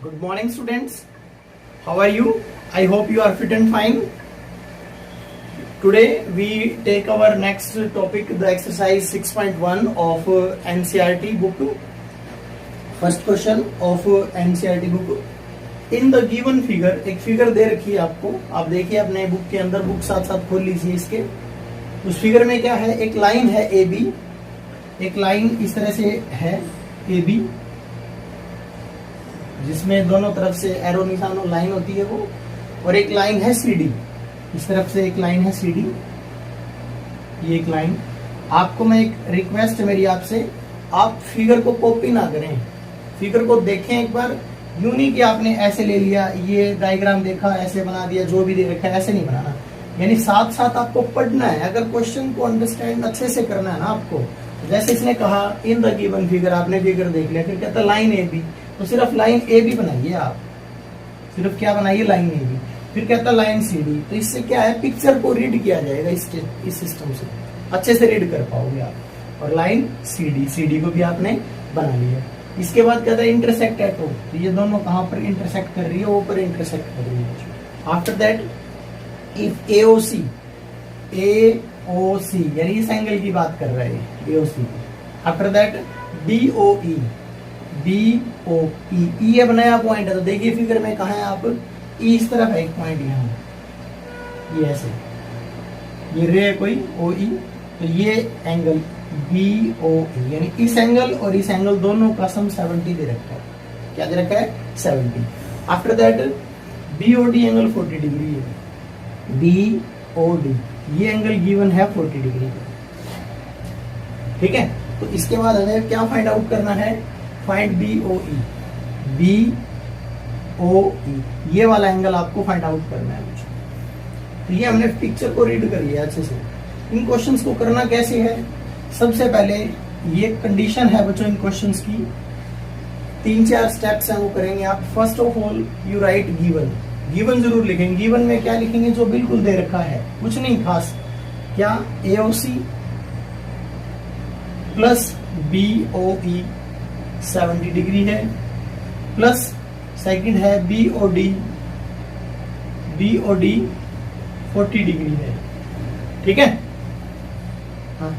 Good morning, students. How are you? I hope you are fit and fine. Today we take our next topic, the exercise 6.1 of NCERT book. First question of NCERT book. In the given figure, एक figure दे रखी है आपको, आप देखिए अपने book के अंदर, book साथ साथ खोल लीजिए इसके। उस फिगर में क्या है, एक लाइन है ए बी, एक लाइन इस तरह से है ए बी, जिसमें दोनों तरफ से एरो निशान लाइन होती है वो, और एक लाइन है सी डी, इस तरफ से एक लाइन है सी डी, ये एक लाइन। आपको मैं एक रिक्वेस्ट है मेरी आपसे, आप फिगर को कॉपी ना करें, फिगर को देखें एक बार, यूं नहीं कि आपने ऐसे ले लिया, ये डायग्राम देखा ऐसे बना दिया, जो भी दे रखा है ऐसे नहीं बनाना, यानी साथ साथ आपको पढ़ना है। अगर क्वेश्चन को अंडरस्टैंड अच्छे से करना है ना आपको, जैसे इसने कहा इन द गिवन फिगर, आपने फिगर देख लिया, फिर कहता लाइन ए बी, तो सिर्फ लाइन ए बी बनाइए आप, सिर्फ क्या बनाइए, लाइन ए बी। फिर कहता लाइन सी डी, तो इससे क्या है, पिक्चर को रीड किया जाएगा इस सिस्टम से, अच्छे से रीड कर पाओगे आप। और लाइन सी डी को भी आपने बना लिया। इसके बाद कहता है इंटरसेक्ट एट ओ, तो ये दोनों कहां पर इंटरसेक्ट कर रही है, ओ पर इंटरसेक्ट कर रही है। After that if AOC, AOC यानी इस एंगल की बात कर रहे हैं, AOC. After that BOE, BOE, ये बनाया पॉइंट है, तो देखिए फिगर में कहा है आप, ई इस तरफ है एक पॉइंट यहाँ, ये ऐसे, ये रे कोई ओ ई, तो ये एंगल बी ओ ई, यानी इस एंगल और इस एंगल दोनों का सम 70 दे रखा है। क्या दे रखा है, 70। After that B O D angle 40 degree है, बी ओ डी ये एंगल गिवन है 40 डिग्री का, ठीक है। तो इसके बाद हमें क्या फाइंड आउट करना है, फाइंड बी ओ ई, बी ओ ई ये वाला एंगल आपको फाइंड आउट करना है मुझे। तो ये हमने पिक्चर को रीड कर लिया अच्छे से। इन क्वेश्चंस को करना कैसे है, सबसे पहले ये कंडीशन है बच्चों इन क्वेश्चंस की, 3-4 स्टेप्स हैं वो करेंगे आप। First of all you right given, given जरूर लिखेंगे। गिवन में क्या लिखेंगे, जो बिल्कुल दे रखा है, कुछ नहीं खास। क्या, एओसी प्लस बीओई 70 डिग्री है, प्लस सेकंड है बीओडी, बीओडी 40 डिग्री है, ठीक है। हाँ।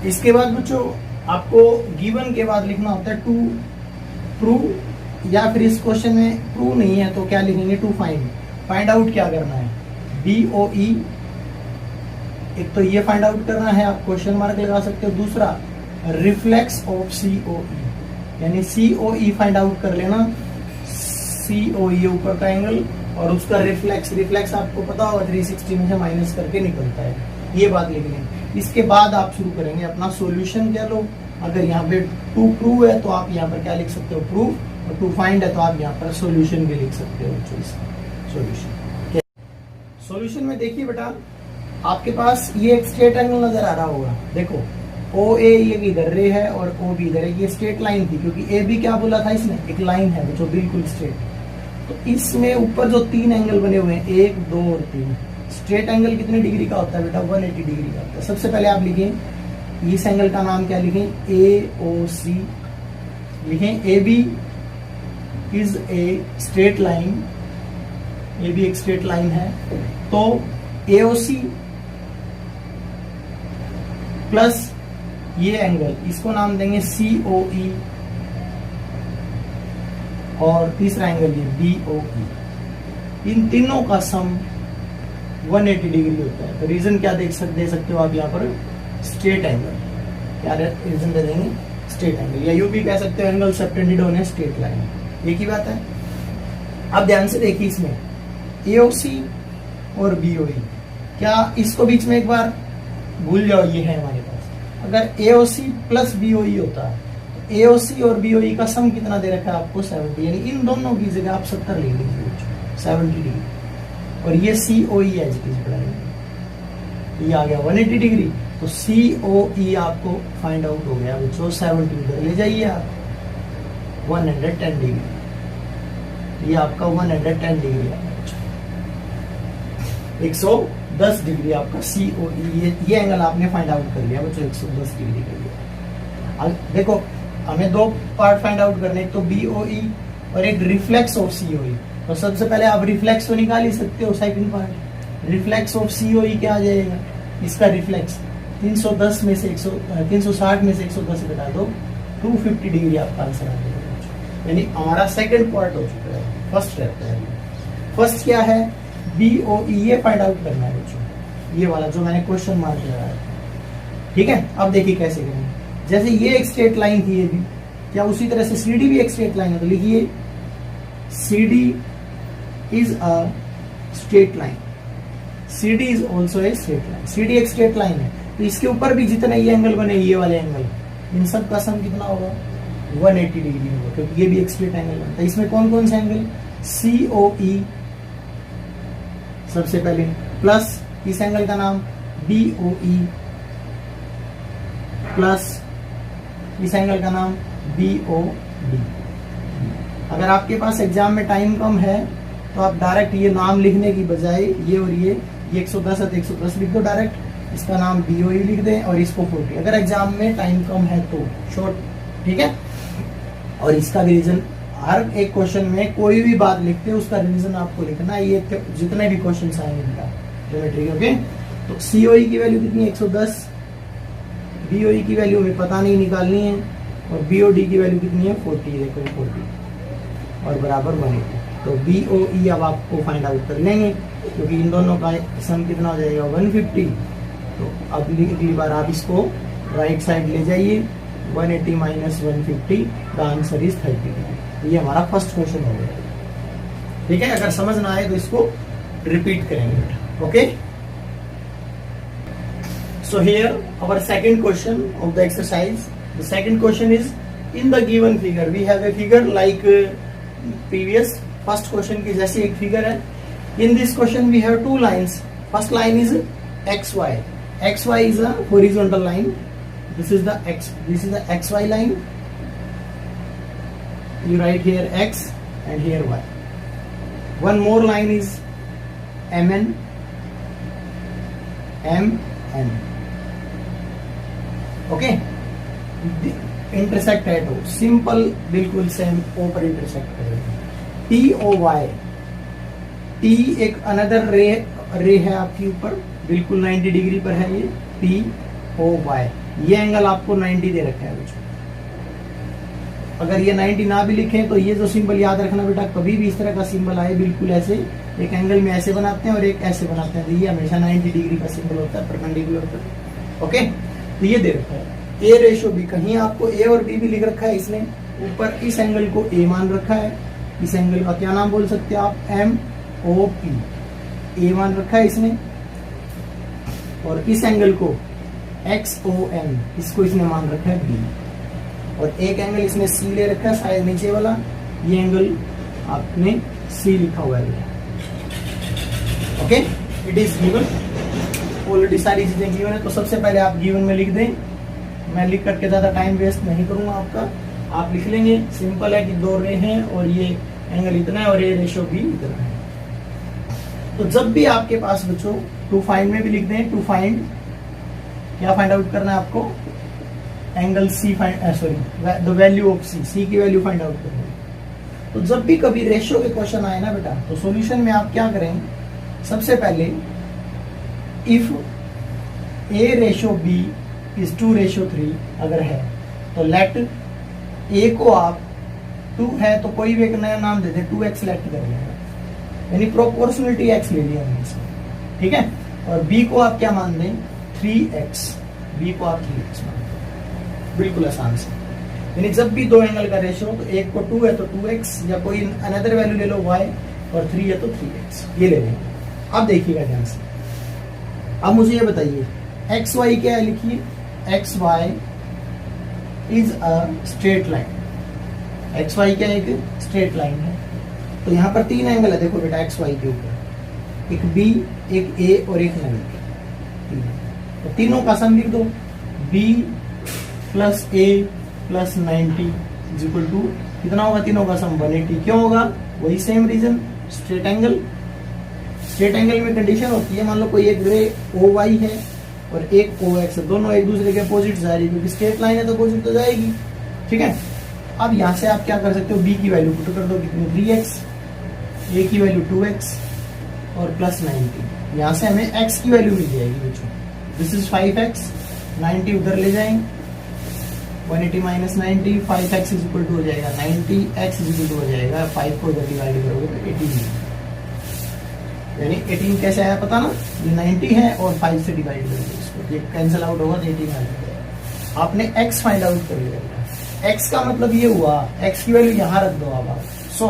इसके बाद बच्चों आपको गिवन के बाद लिखना होता है टू प्रूव, या फिर इस क्वेश्चन में प्रूव नहीं है तो क्या लिखेंगे, टू फाइंड। फाइंड आउट क्या करना है, बीओई, एक तो ये फाइंड आउट करना है, आप क्वेश्चन मार्क लगा सकते हो। दूसरा रिफ्लेक्स ऑफ सीओई, यानी सीओई फाइंड आउट कर लेना, सीओई ऊपर का एंगल और उसका रिफ्लेक्स, रिफ्लेक्स आपको पता होगा 360 में से माइनस करके निकलता है, ये बात लिख लें। इसके बाद आप शुरू करेंगे अपना सॉल्यूशन। क्या लो, अगर यहाँ पे टू प्रूव है तो आप यहाँ पर क्या लिख सकते हो, प्रूव, और टू फाइंड है तो आप यहाँ पर सॉल्यूशन भी लिख सकते हो। सॉल्यूशन, सॉल्यूशन में देखिए बेटा, आपके पास ये एक स्ट्रेट एंगल नजर आ रहा होगा, देखो ओ ए ये भी इधर रे है और ओ बी इधर है, ये स्ट्रेट लाइन थी, क्योंकि ए बी क्या बोला था इसने, एक लाइन है जो बिल्कुल स्ट्रेट। तो इसमें ऊपर जो 3 एंगल बने हुए हैं, 1, 2 और 3, स्ट्रेट एंगल कितने डिग्री का होता है बेटा, 180 डिग्री का होता है। सबसे पहले आप लिखें इस एंगल का नाम क्या लिखें, ए ओ सी लिखें। A B is a straight line, A B एक स्ट्रेट लाइन है, तो ए ओ सी प्लस ये एंगल, इसको नाम देंगे सी ओ ई, और तीसरा एंगल ये बी ओ ई। इन तीनों का सम 180 डिग्री होता है। तो रीजन क्या दे सकते हो आप यहाँ पर, स्ट्रेट एंगल। क्या रीजन दे देंगे, स्ट्रेट एंगल, या यूं भी कह सकते हो angle subtended on A straight line, एक ही बात है। अब ध्यान से देखिए, इसमें एओसी और बीओई, क्या इसको बीच में एक बार भूल जाओ, ये है हमारे पास। अगर एओसी प्लस बीओई होता है, तो एओसी और बीओई का सम कितना दे रखा है आपको, 70, यानी इन दोनों की जगह आप 70 ले लीजिए, 70 डिग्री, और ये सीओई एज इट इज बढ़ाएंगे, ये आ गया 180 डिग्री। तो सीओई आपको फाइंड आउट हो गया बच्चों, 70 इधर ले जाइए आप, 110 डिग्री, ये आपका 110 डिग्री आ गया, 110 डिग्री आपका सीओई, ये एंगल आपने फाइंड आउट कर लिया बच्चों, 110 डिग्री कर लिया। देखो हमें दो पार्ट फाइंड आउट करने, एक तो BOE और एक रिफ्लेक्स ऑफ COE। तो सबसे पहले आप रिफ्लेक्स तो निकाल ही सकते हो, second part reflex of COE क्या आ जाएगा, इसका रिफ्लेक्स 310 में से 360 में से 110 घटा दो, 250 डिग्री आपका आंसर आ जाएगा। यानी हमारा सेकंड पार्ट हो चुका है, फर्स्ट रहता है। फर्स्ट क्या है, BOE, ये फाइंड आउट करना है बच्चों, ये वाला जो मैंने क्वेश्चन मार्क लगाया था। ठीक है, अब देखिए कैसे करेंगे। जैसे ये एक स्ट्रेट लाइन थी, ये भी क्या उसी तरह से CD भी एक स्ट्रेट लाइन है, तो लिखिए CD is a straight line, CD is also a straight line. CD एक स्ट्रेट लाइन है, तो इसके ऊपर भी जितने ये एंगल बने, ये वाले एंगल, इन सब का सम कितना होगा, 180 डिग्री होगा, क्योंकि ये भी एक स्ट्रेट एंगल बनता है। इसमें कौन कौन से एंगल, COE सबसे पहले, प्लस इस एंगल का नाम BOE, प्लस इस एंगल का नाम BOD। अगर आपके पास एग्जाम में टाइम कम है तो आप डायरेक्ट ये नाम लिखने की बजाय ये और ये 110 है तो 110 लिख दो डायरेक्ट, इसका नाम BOE लिख दें और इसको 40, अगर एग्जाम में टाइम कम है तो शॉर्ट। ठीक है, और इसका रिवीजन हर एक क्वेश्चन में कोई भी बात लिखते हैं उसका रिवीजन आपको लिखना है, ये जितने भी क्वेश्चन आएंगे इनका ज्योमेट्री। ओके, तो COE की वैल्यू कितनी है, 110, BOE की वैल्यू हमें पता नहीं, निकालनी है, और BOD की वैल्यू कितनी है, 40, देखो 40 और बराबर 180। तो BOE अब आपको फाइंड आउट कर लेंगे, क्योंकि इन दोनों का सम कितना हो जाएगा, 150। तो अब अगली बार आप इसको राइट साइड ले जाइए, 180 माइनस 150, द आंसर इज 30। ये हमारा फर्स्ट क्वेश्चन हो गया। ठीक है, अगर समझ ना आए तो इसको रिपीट करेंगे। Okay, so here our second question of the exercise, the second question is, in the given figure we have a figure like previous first question की जैसी एक फिगर है। in this question we have two lines, first line is XY, XY is a horizontal line, this is the XY line, you write here X and here Y, one more line is MN, MN, okay, intersect है तो simple, बिल्कुल same ओ पर intersect करेगा। TOY, T एक another रे है आपके ऊपर, बिल्कुल 90 डिग्री पर है ये TOY, ये एंगल आपको 90 दे रखा है बच्चों। अगर ये 90 ना भी लिखें तो ये जो सिंबल याद रखना बेटा, कभी भी इस तरह का सिंबल आए बिल्कुल ऐसे, एक एंगल में ऐसे बनाते हैं और एक ऐसे बनाते हैं, तो ये हमेशा 90 डिग्री का सिंबल होता है, परपेंडिकुलर पर। ओके, तो ये दे रखा है A/B, कहीं आपको A और B भी लिख रखा है इसने, ऊपर इस एंगल को A मान रखा है, इस एंगल का क्या नाम बोल सकते हैं आप, MOP, A मान रखा है इसने, और इस एंगल को XOM, इसको इसने मान रखा है B, और एक एंगल इसने C ले रखा है शायद नीचे वाला, ये एंगल आपने C लिखा हुआ है। Okay, it is given, already सारी चीजें गिवन है, तो सबसे पहले आप गिवन में लिख दें, मैं लिख करके ज्यादा टाइम वेस्ट नहीं करूंगा आपका, आप लिख लेंगे, सिंपल है कि दो रे हैं और ये एंगल इतना है और A/B इतना है। तो जब भी आपके पास बच्चों टू फाइंड में भी लिख दें, टू फाइंड क्या फाइंड आउट करना है आपको, angle C the value of C की वैल्यू फाइंड आउट करनी है। तो जब भी कभी रेशियो के क्वेश्चन आए ना बेटा, तो सॉल्यूशन में आप क्या करें, सबसे पहले इफ A/B इज 2/3 अगर है तो लेट A को आप 2 है तो कोई भी एक नया नाम दे दे, 2x सेलेक्ट कर लेंगे, यानी प्रोपोर्शनलिटी x ले लिया हमने इसमें। ठीक है, और B को आप क्या मान दें, 3x, B को आप 3x मान दें, बिल्कुल आसान से। यानी जब भी दो एंगल का रेशियो, तो एक को 2 है तो 2x, या कोई अनदर वैल्यू ले लो y, और 3 है तो 3x, ये ले लेंगे। अब देखिएगा ध्यान से, अब मुझे ये बताइए XY क्या है, लिखिए XY is a straight line, XY क्या है, एक स्ट्रेट लाइन है। तो यहाँ पर 3 एंगल है, देखो बेटा XY के ऊपर, एक B, एक A और एक 90, तो तीनों का सम लिख दो, B plus A plus 90 is equal to कितना होगा, तीनों का सम 180। क्यों होगा, वही same reason, straight angle. Straight angle में कंडीशन होती है, मान लो कोई एक रे OY है और एक OX है, दोनों एक दूसरे के अपोजिट जा रही है, क्योंकि स्ट्रेट लाइन है तो अपोजिट तो जाएगी। ठीक है। अब यहाँ से आप क्या कर सकते हो, बी की वैल्यू पुट कर दो, कितनी 3x, ए की वैल्यू 2x और प्लस 90। यहाँ से हमें x की वैल्यू मिल जाएगी बच्चों, दिस इज 5x, 90 उधर ले जाएंगे, 180 minus 90, 5x is equal to हो जाएगा 90, x इज इक्वल टू हो जाएगा 5 को उधर डिवाइड करोगे तो 18, यानी 18 कैसे आया पता ना, ये 90 है और 5 से डिवाइड करोगे इसको, ये कैंसिल आउट होगा तो 18 आ जाएगा। आपने x फाइंड आउट कर लिया। x का मतलब ये हुआ, x की वैल्यू यहाँ रख दो आप। सो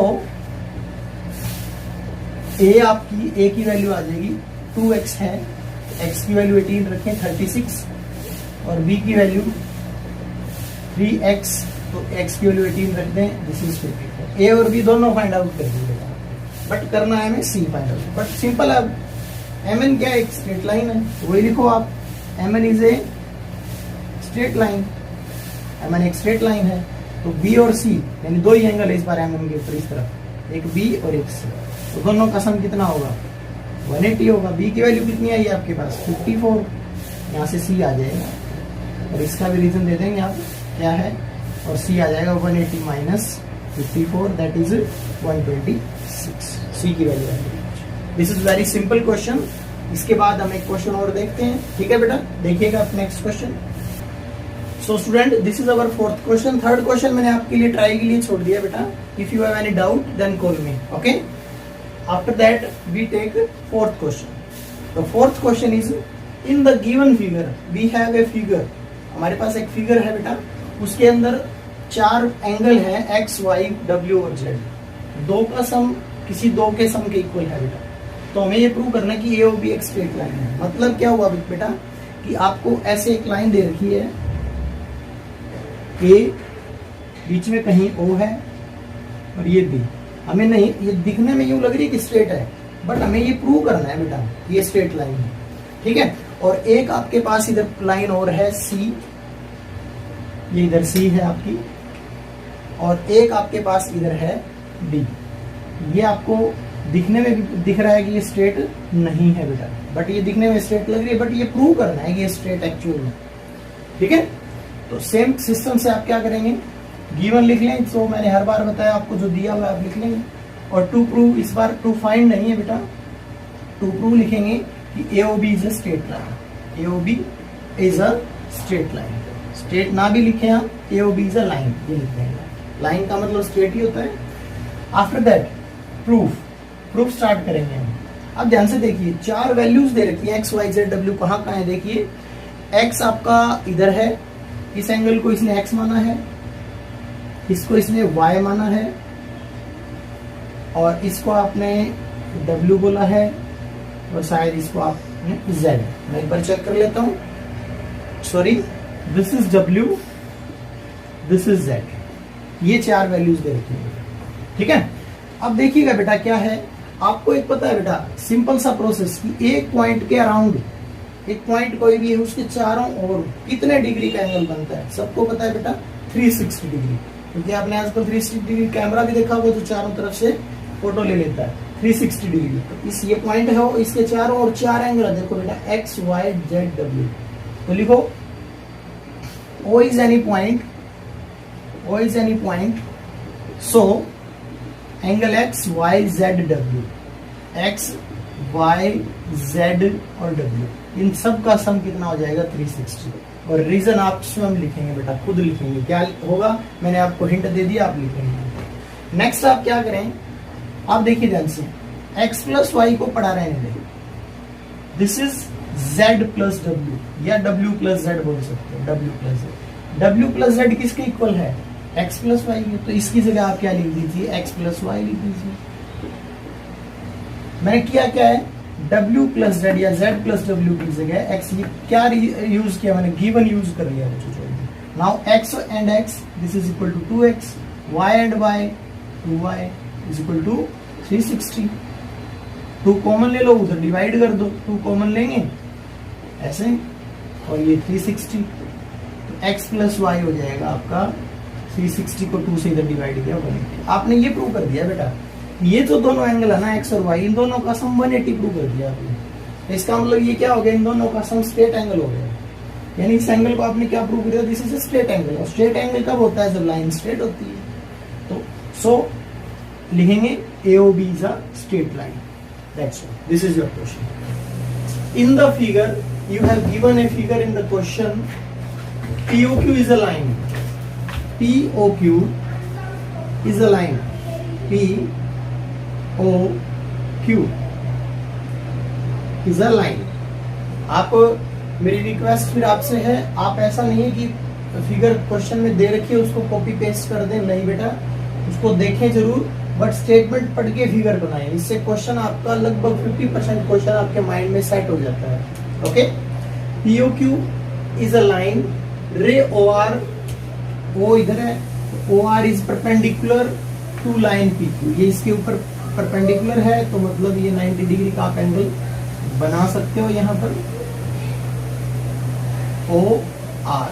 a आपकी, a की वैल्यू आ जाएगी 2x है, x की वैल्यू 18 रखें 36 और b की वैल्यू 3x, तो x की वैल्यू 18 रख दें, दिस इज 54। a और b दोनों फाइंड आउट कर दीजिएगा, बट करना है हमें c find out. But simple है, mn क्या है, एक स्ट्रेट लाइन है, वही लिखो आप, mn is a straight line, mn एक स्ट्रेट लाइन है, तो b और c यानी दो ही एंगल है इस बार mn के ऊपर, इस तरफ एक b और एक c, तो दोनों का सम कितना होगा 180 होगा। b की वैल्यू कितनी आई है आपके पास 54, यहाँ से c आ जाएगा और इसका भी रीजन दे देंगे आप क्या है, और c आ जाएगा 180 माइनस 54, दैट इज 126, c की वैल्यू है। This is very simple question. इसके बाद हम एक क्वेश्चन और देखते हैं, ठीक है बेटा, देखिएगा next question. So student, this is our fourth question. Third question मैंने आपके लिए ट्राई के लिए छोड़ दिया बेटा, if you have any doubt then call me, okay. After that we take fourth question. The fourth question is in the given figure we have a figure, हमारे पास एक फिगर है बेटा, उसके अंदर 4 एंगल है x, y, w और z, दो का सम किसी दो के सम के इक्वल है बेटा। तो हमें ये प्रूव करना है कि ए और बी एक स्ट्रेट लाइन है। मतलब क्या हुआ बेटा कि आपको ऐसे एक लाइन दे रखी है, ए बीच में कहीं O है और ये B, हमें नहीं, ये दिखने में यूं लग रही है कि स्ट्रेट है, बट हमें ये प्रूव करना है बेटा ये स्ट्रेट लाइन है, ठीक है। और एक आपके पास इधर लाइन और है C, ये इधर C है आपकी, और एक आपके पास इधर है D। ये आपको दिखने में भी दिख रहा है कि ये स्ट्रेट नहीं है बेटा, बट ये दिखने में स्ट्रेट लग रही है, बट ये प्रूव करना है कि ये स्ट्रेट एक्चुअल में, ठीक है। तो सेम सिस्टम से आप क्या करेंगे, गिवन लिख लें, तो मैंने हर बार बताया आपको जो दिया हुआ आप लिख लेंगे, और टू प्रूव, इस बार टू फाइंड नहीं है बेटा, टू प्रूव लिखेंगे कि AOB is a straight line, AOB is a straight line. Straight ना भी लिखे आप, AOB इज अ लाइन, ये लिख देंगे, लाइन का मतलब स्ट्रेट ही होता है। आफ्टर दैट प्रूफ स्टार्ट करेंगे हम। अब ध्यान से देखिए, 4 वैल्यूज दे रखी है x, y, z, w, कहाँ है देखिए, x आपका इधर है, इस एंगल को इसने x माना है, इसको इसने y माना है, और इसको आपने w बोला है, और शायद इसको आपने z। मैं एक बार चेक कर लेता हूं, sorry, this is w, this is z, ये 4 वैल्यूज दे रखी है, ठीक है। अब देखिएगा बेटा क्या है, आपको एक पता है बेटा सिंपल सा प्रोसेस कि एक पॉइंट के अराउंड, एक पॉइंट कोई भी है उसके चारों ओर कितने डिग्री का एंगल बनता है, सबको पता है बेटा 360 डिग्री, क्योंकि आपने आजकल 360 डिग्री कैमरा भी देखा होगा, तो चारों तरफ से फोटो ले लेता है 360 डिग्री। तो इस ये पॉइंट है, इसके चारों ओर 4 एंगल है, देखो बेटा x, y, z, w। तो लिखो O is any point, O is any point, so angle x, y, z, w, x, y, z और w, इन सब का सम कितना हो जाएगा 360। और रीजन आप स्वयं लिखेंगे बेटा, खुद लिखेंगे, क्या होगा मैंने आपको हिंट दे दिया, आप लिखेंगे। नेक्स्ट आप क्या करें, आप देखिए ध्यान से, x प्लस वाई को पढ़ा रहे हैं, this is z plus w, या w प्लस z बोल सकते हो, w प्लस z किसके इक्वल है, x प्लस वाई, तो इसकी जगह आप क्या लिख दीजिए, x प्लस वाई लिख दीजिए। मैंने किया क्या है, w प्लस z या z प्लस w की जगह x, क्या यूज किया मैंने, गिवन यूज कर लिया बच्चों। Now x and x, this is equal to 2x, y and y 2y is equal to 360। 2 common ले लो, उधर डिवाइड कर दो, 2 कॉमन लेंगे ऐसे, और ये 360, तो x प्लस वाई हो जाएगा आपका 360 को 2 से इधर डिवाइड किया 180। आपने ये प्रूव कर दिया बेटा, ये जो दोनों एंगल है ना x और y, इन दोनों का सम 180 प्रूव कर दिया आपने। तो इसका मतलब ये क्या हो गया, इन दोनों का सम स्ट्रेट एंगल हो गया। यानी इस एंगल को आपने क्या प्रूव किया, this is a straight angle. और स्ट्रेट एंगल कब होता है, जब लाइन स्ट्रेट होती है। तो सो लिखेंगे AOB is a straight line, that's all, this is your question. In the figure you have given a figure in the question, POQ is a line, POQ is a line, POQ is a line। आप, मेरी request फिर आपसे है, आप ऐसा नहीं है कि फिगर क्वेश्चन में दे रखी है उसको कॉपी पेस्ट कर दें, नहीं बेटा, उसको देखें जरूर, बट स्टेटमेंट पढ़ के फिगर बनाएं। इससे क्वेश्चन आपका लगभग 50% क्वेश्चन आपके माइंड में सेट हो जाता है। Okay, POQ is a line, रे OR, O इधर है, OR is perpendicular to line PQ, ये इसके ऊपर परपेंडिकुलर है, तो मतलब ये 90 डिग्री का आप एंगल बना सकते हो। यहाँ पर OR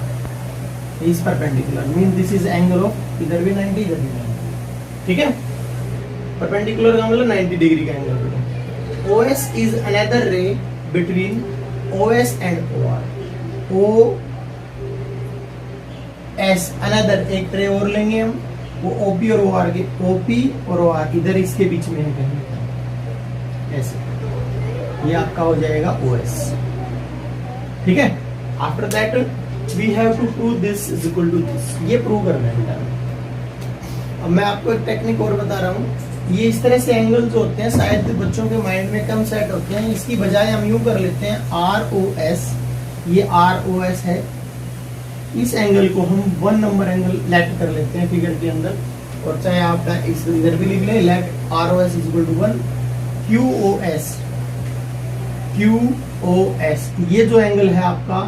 is perpendicular, mean this is angle of, इधर भी 90 इधर भी 90, ठीक है। परपेंडिकुलर का मतलब 90 डिग्री का एंगल। OS इज अनदर रे between OS and OR, OS another एक रे और लेंगे हम, वो OP और OR के, OP और OR इधर इसके बीच में है कहीं, ऐसे, ये आपका हो जाएगा OS, ठीक है। After that we have to prove this is equal to this, ये प्रूव करना है बेटा। अब मैं आपको एक टेक्निक और बता रहा हूँ, ये इस तरह से एंगल जो होते हैं शायद बच्चों के माइंड में कम सेट होते हैं, इसकी बजाय हम यूं कर लेते हैं ROS, ये ROS है, इस एंगल को हम 1 नंबर एंगल लेट कर लेते हैं फिगर के अंदर, और चाहे आप इस इधर भी लिख लें, let ROS is equal to 1, QOS, ये जो एंगल है आपका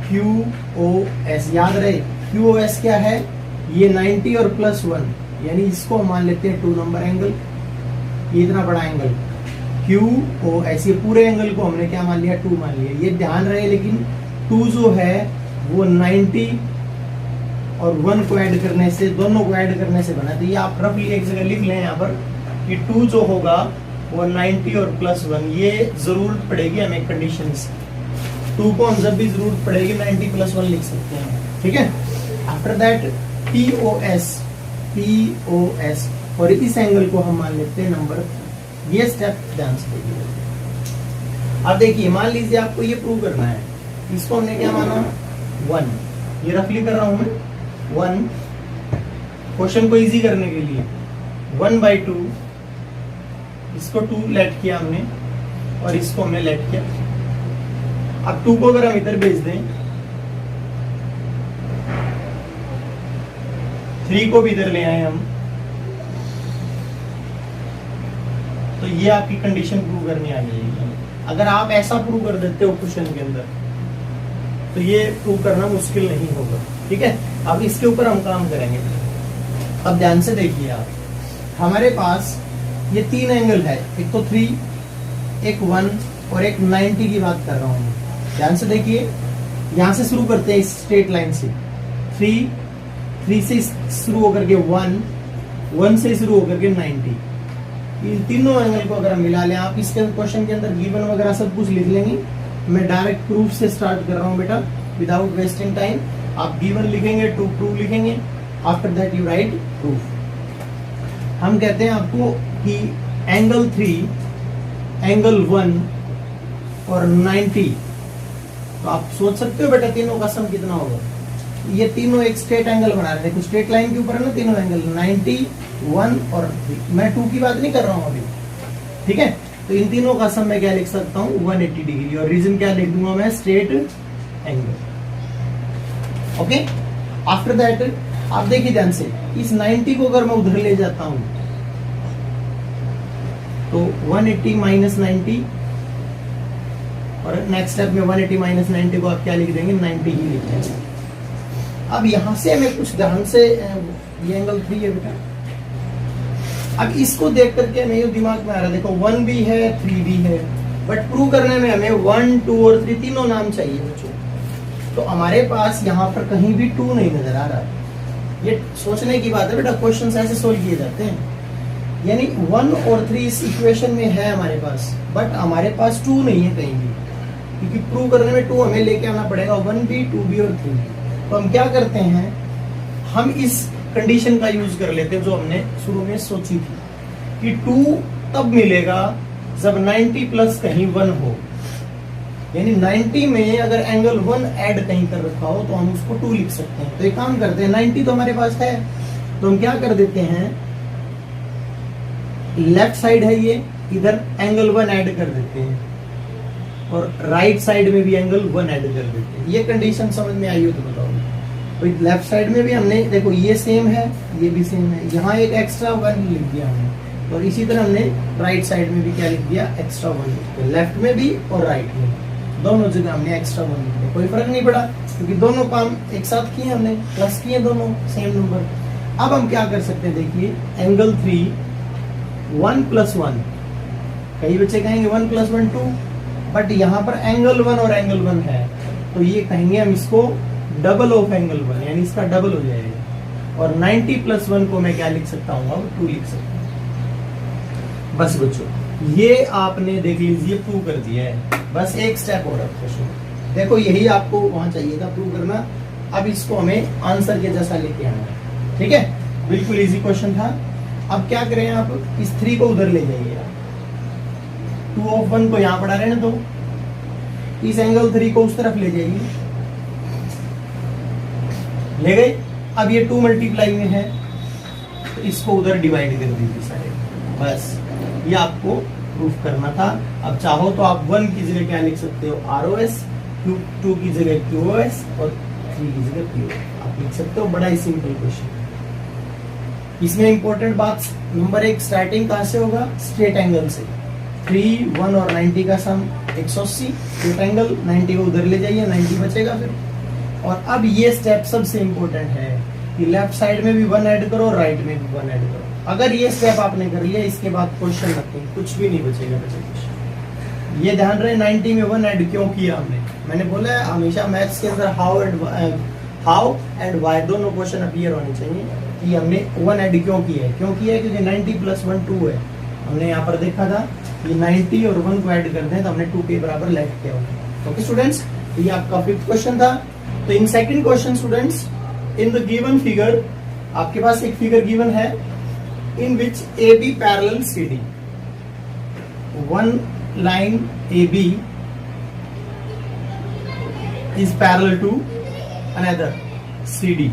QOS, याद रहे QOS क्या है, ये 90 और +1, यानी इसको मान लेते हैं 2 नंबर एंगल, ये इतना बड़ा एंगल QOS, ये पूरे एंगल को हमने क्या मान लिया, 2 मान लिया। ये ध्यान रहे, लेकिन 2 जो है वो 90 और 1 को ऐड करने से, दोनों को ऐड करने से बना, तो ये आप रफली एक जगह लिख लें यहाँ पर कि 2 जो होगा वो 90 और +1, ये जरूरत पड़ेगी हमें कंडीशन से, 2 को हम जब भी जरूरत पड़ेगी 90 +1 लिख सकते हैं, ठीक है। आफ्टर दैट POS, और इस एंगल को हम मान लेते हैं नंबर 3, ये स्टेप ध्यान से देखिए। अब देखिए, मान लीजिए आपको ये प्रूव करना है, इसको हमने क्या माना 1, ये रफली कर रहा हूं मैं 1, क्वेश्चन को इजी करने के लिए 1/2, इसको 2 लेट किया हमने और इसको हमने लेट किया। अब 2 को अगर हम इधर भेज दें, 3 को भी इधर ले आए हम, तो ये आपकी कंडीशन प्रूव करनी आ जाएगी। अगर आप ऐसा प्रूव कर देते हो क्वेश्चन के अंदर, तो ये प्रूव करना मुश्किल नहीं होगा, ठीक है। अब इसके ऊपर हम काम करेंगे। अब ध्यान से देखिए आप, हमारे पास ये 3 एंगल है, एक तो 3, एक 1 और एक 90 की बात कर रहा हूं। ध्यान से देखिए, यहां से शुरू करते हैं इस स्ट्रेट लाइन से, 3 से शुरू होकर के 1 से शुरू होकर के 90, इन तीनों एंगल को अगर हम मिला लें, आप इसके क्वेश्चन के अंदर गिवन वगैरह सब कुछ लिख लेंगे। मैं डायरेक्ट प्रूफ से स्टार्ट कर रहा हूं बेटा, विदाउट वेस्टिंग टाइम। आप गिवन लिखेंगे, टू प्रूफ लिखेंगे, after that you right proof. हम कहते हैं आपको कि एंगल 3, एंगल 1 और 90, तो आप सोच सकते हो बेटा तीनों का सम कितना होगा। ये तीनों एक स्ट्रेट एंगल बना रहे हैं, स्ट्रेट लाइन के ऊपर है ना तीनों एंगल, 90, 1 और 3। मैं 2 की बात नहीं कर रहा हूं अभी, ठीक है। तो इन तीनों का सम मैं क्या लिख सकता हूं, 180 डिग्री, और रीजन क्या लिख दूंगा मैं, straight angle. Okay, after that आप देखिए ध्यान से, इस 90 को अगर मैं उधर ले जाता हूं तो 180 माइनस 90, और नेक्स्ट स्टेप में 180 माइनस 90 को आप क्या लिख देंगे, 90 ही लिख देंगे। अब यहां से हमें कुछ ध्यान से, ये एंगल 3 है बेटा, अब इसको देख करके हमें दिमाग में आ रहा है, देखो 1 भी है 3 भी है, बट प्रूव करने में हमें 1, 2 और 3 तीनों नाम चाहिए बच्चों। तो हमारे पास यहाँ पर कहीं भी 2 नहीं नजर आ रहा। ये सोचने की बात है बेटा, क्वेश्चन ऐसे सोल्व किए जाते हैं। यानी 1 और 3 इस इक्वेशन में है हमारे पास, बट हमारे पास 2 नहीं है कहीं भी। क्योंकि प्रूव करने में 2 हमें लेके आना पड़ेगा, 1B 2B और 3B। तो हम क्या करते हैं, हम इस कंडीशन का यूज कर लेते हैं जो हमने शुरू में सोची थी कि 2 तब मिलेगा जब 90 प्लस कहीं 1 हो, यानी 90 में अगर एंगल 1 ऐड कहीं कर रखा हो तो हम उसको 2 लिख सकते हैं। तो एक काम करते हैं, 90 तो हमारे पास है, तो हम क्या कर देते हैं, लेफ्ट साइड है ये, इधर एंगल 1 ऐड कर देते हैं और राइट साइड में भी एंगल 1 ऐड कर देते हैं। ये कंडीशन समझ में आई हो तो बताओ। तो लेफ्ट साइड में भी हमने देखो ये सेम है, ये भी सेम है, यहाँ एक एक्स्ट्रा 1 लिख दिया हमने, और इसी तरह हमने राइट साइड में भी क्या लिख दिया, एक्स्ट्रा 1 लिख दिया, लेफ्ट में भी और राइट में दोनों जगह हमने एक्स्ट्रा 1 लिख दिया। कोई फर्क नहीं पड़ा क्योंकि दोनों काम एक साथ किए हमने, प्लस किए दोनों सेम नंबर। अब हम क्या कर सकते हैं, देखिए एंगल 3 1 + 1, कई बच्चे कहेंगे 1 + 1 2, बट यहाँ पर एंगल 1 और एंगल 1 है तो ये कहेंगे हम इसको डबल ऑफ एंगल 1, यानी इसका डबल हो जाएगा। और 90 + 1 को मैं क्या लिख सकता हूँ, अब 2 लिख सकता हूँ। बस बच्चों ये आपने देख लीजिए प्रूव कर दिया है। बस एक स्टेप और है, देखो यही आपको वहां चाहिए था प्रूव करना। अब इसको हमें आंसर के जैसा लेके आना है, ठीक है, बिल्कुल इजी क्वेश्चन था। अब क्या करें, आप इस 3 को उधर ले जाइए, 2 of 1 को यहाँ पढ़ा रहे ना, तो इस एंगल 3 को उस तरफ ले जाइए, ले गए। अब ये 2 मल्टीप्लाई में है तो इसको उधर डिवाइड कर दीजिए सारे, बस ये आपको प्रूफ करना था। अब चाहो तो आप 1 की जगह क्या लिख सकते हो, ROS, 2 की जगह QOS और 3 की जगह PO आप लिख सकते हो। बड़ा ही सिंपल क्वेश्चन। इसमें इंपॉर्टेंट बात नंबर 1, स्टार्टिंग कहां से होगा, स्ट्रेट एंगल से। 3 1 और 90 का सम 180, स्ट्रेट एंगल 90 को उधर ले जाइए, 90 बचेगा फिर। और अब ये स्टेप सबसे इंपॉर्टेंट है कि लेफ्ट साइड में भी 1 ऐड करो, राइट में भी 1 ऐड करो। अगर ये स्टेप आपने कर लिया, इसके बाद क्वेश्चन नथिंग, कुछ भी नहीं बचेगा बच्चे। ये ध्यान रहे 90 में 1 ऐड क्यों किया हमने, मैंने बोला है हमेशा मैथ्स के अंदर हाउ एंड व्हाई दोनों क्वेश्चन अपीयर होने चाहिए कि हमने 1 ऐड क्यों किया है। क्यों किया है, क्योंकि 90 + 1 2 है। हमने यहाँ पर देखा था कि 90 और 1 को ऐड करते हैं तो हमने 2 के बराबर लेफ्ट किया होगा। ओके स्टूडेंट्स, ये आपका 5th क्वेश्चन था। तो in second question students, in the given figure, आपके पास एक फिगर गिवन है in which AB parallel CD, one line AB is parallel to another CD,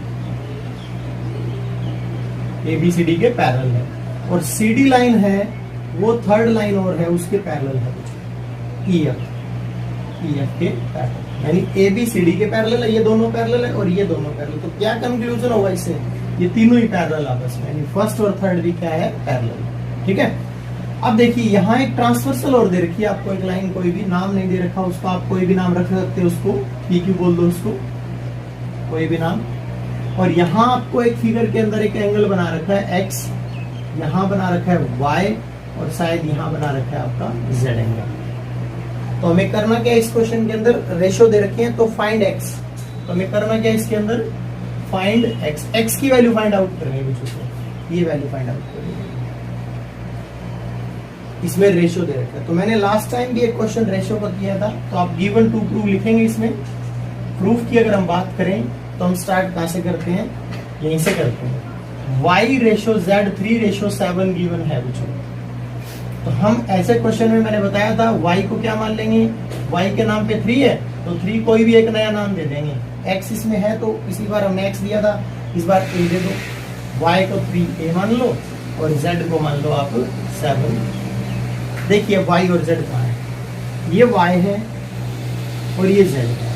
ABCD के पैरेलल है, और CD लाइन है वो थर्ड लाइन और है उसके पैरेलल है, EF के पैरेलल, यानी ABCD के पैरेलल है, ये दोनों पैरेलल है और ये दोनों पैरेलल। तो क्या कंक्लूजन होगा इससे, ये तीनों ही पैरेलल आपस में, यानी फर्स्ट और थर्ड भी क्या है, पैरेलल। ठीक है। अब देखिए यहाँ एक ट्रांसवर्सल और दे रखी है आपको, एक लाइन, कोई भी नाम नहीं दे रखा उसका, आप कोई भी नाम रख सकते हो उसको, PQ बोल दो उसको, कोई भी नाम। और यहाँ आपको एक फिगर के अंदर एक एंगल बना रखा है X, यहाँ बना रखा है Y, और शायद यहाँ बना रखा है आपका Z एंगल। तो हमें करना क्या है, इस क्वेश्चन के अंदर रेशो दे रखे हैं, तो फाइंड X। तो हमें करना क्या है इसके अंदर, फाइंड X। X की वैल्यू फाइंड आउट करेंगे बच्चों, ये वैल्यू फाइंड आउट करेंगे। इसमें रेशो दे रखा है, तो मैंने लास्ट टाइम भी एक क्वेश्चन रेशो का किया था, तो आप गिवन टू प्रूफ लिखेंगे इसमें। प्रूफ की अगर हम बात करें तो हम स्टार्ट कहां से करते हैं, यहीं से करते हैं। Y रेशो Z 3:7 गिवन है बच्चों। तो हम ऐसे क्वेश्चन में मैंने बताया था Y को क्या मान लेंगे, Y के नाम पे 3 है तो 3 कोई भी एक नया नाम दे देंगे। X इसमें है तो इसी बार हमने X दिया था, इस बार A दे दो। Y को 3A मान लो और Z को मान लो आप 7। देखिए Y और Z कहाँ है, ये Y है और ये Z है।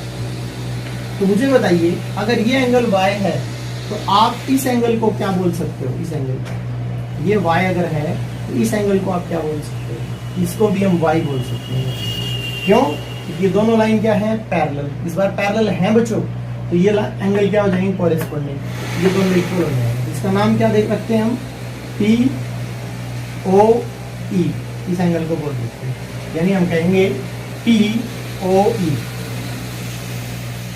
तो मुझे बताइए अगर ये एंगल Y है तो आप इस एंगल को क्या बोल सकते हो, इस एंगल को, ये Y अगर है तो इस एंगल को आप क्या बोल सकते हो, इसको भी हम Y बोल सकते हैं। क्यों, क्योंकि दोनों लाइन क्या है, पैरेलल। इस बार पैरेलल है बच्चों, तो ये एंगल क्या हो जाएंगे, कॉरेस्पॉन्डिंग, ये दोनों इक्वल हो जाएंगे। इसका नाम क्या देख रखते हैं हम, POE, इस एंगल को बोल देते हैं, यानी हम कहेंगे POE,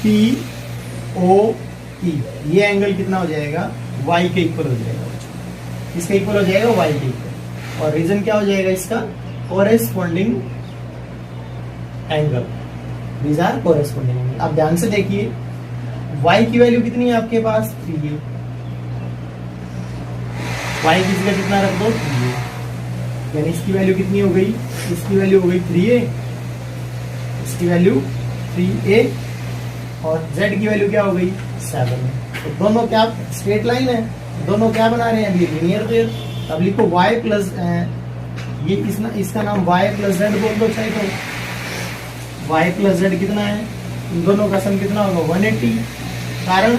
POE। ये एंगल कितना हो जाएगा, Y के इक्वल हो जाएगा, इसका इक्वल हो जाएगा Y के इक्वल। और रीजन क्या हो जाएगा इसका, corresponding angle. These are corresponding angle. अब ध्यान से देखिए y की वैल्यू कितनी है आपके पास 3a, y की जगह कितना रख दो 3a, यानी इसकी वैल्यू कितनी हो गई, इसकी वैल्यू हो गई 3a, इसकी वैल्यू 3a और z की वैल्यू क्या हो गई 7। तो दोनों क्या स्ट्रेट लाइन है, दोनों क्या बना रहे हैं अभी लीनियर पेयर। अब लिखो y प्लस ये इसका नाम y प्लस z बोल दो चाहे तो y प्लस z कितना है, इन दोनों का सम कितना होगा 180। कारण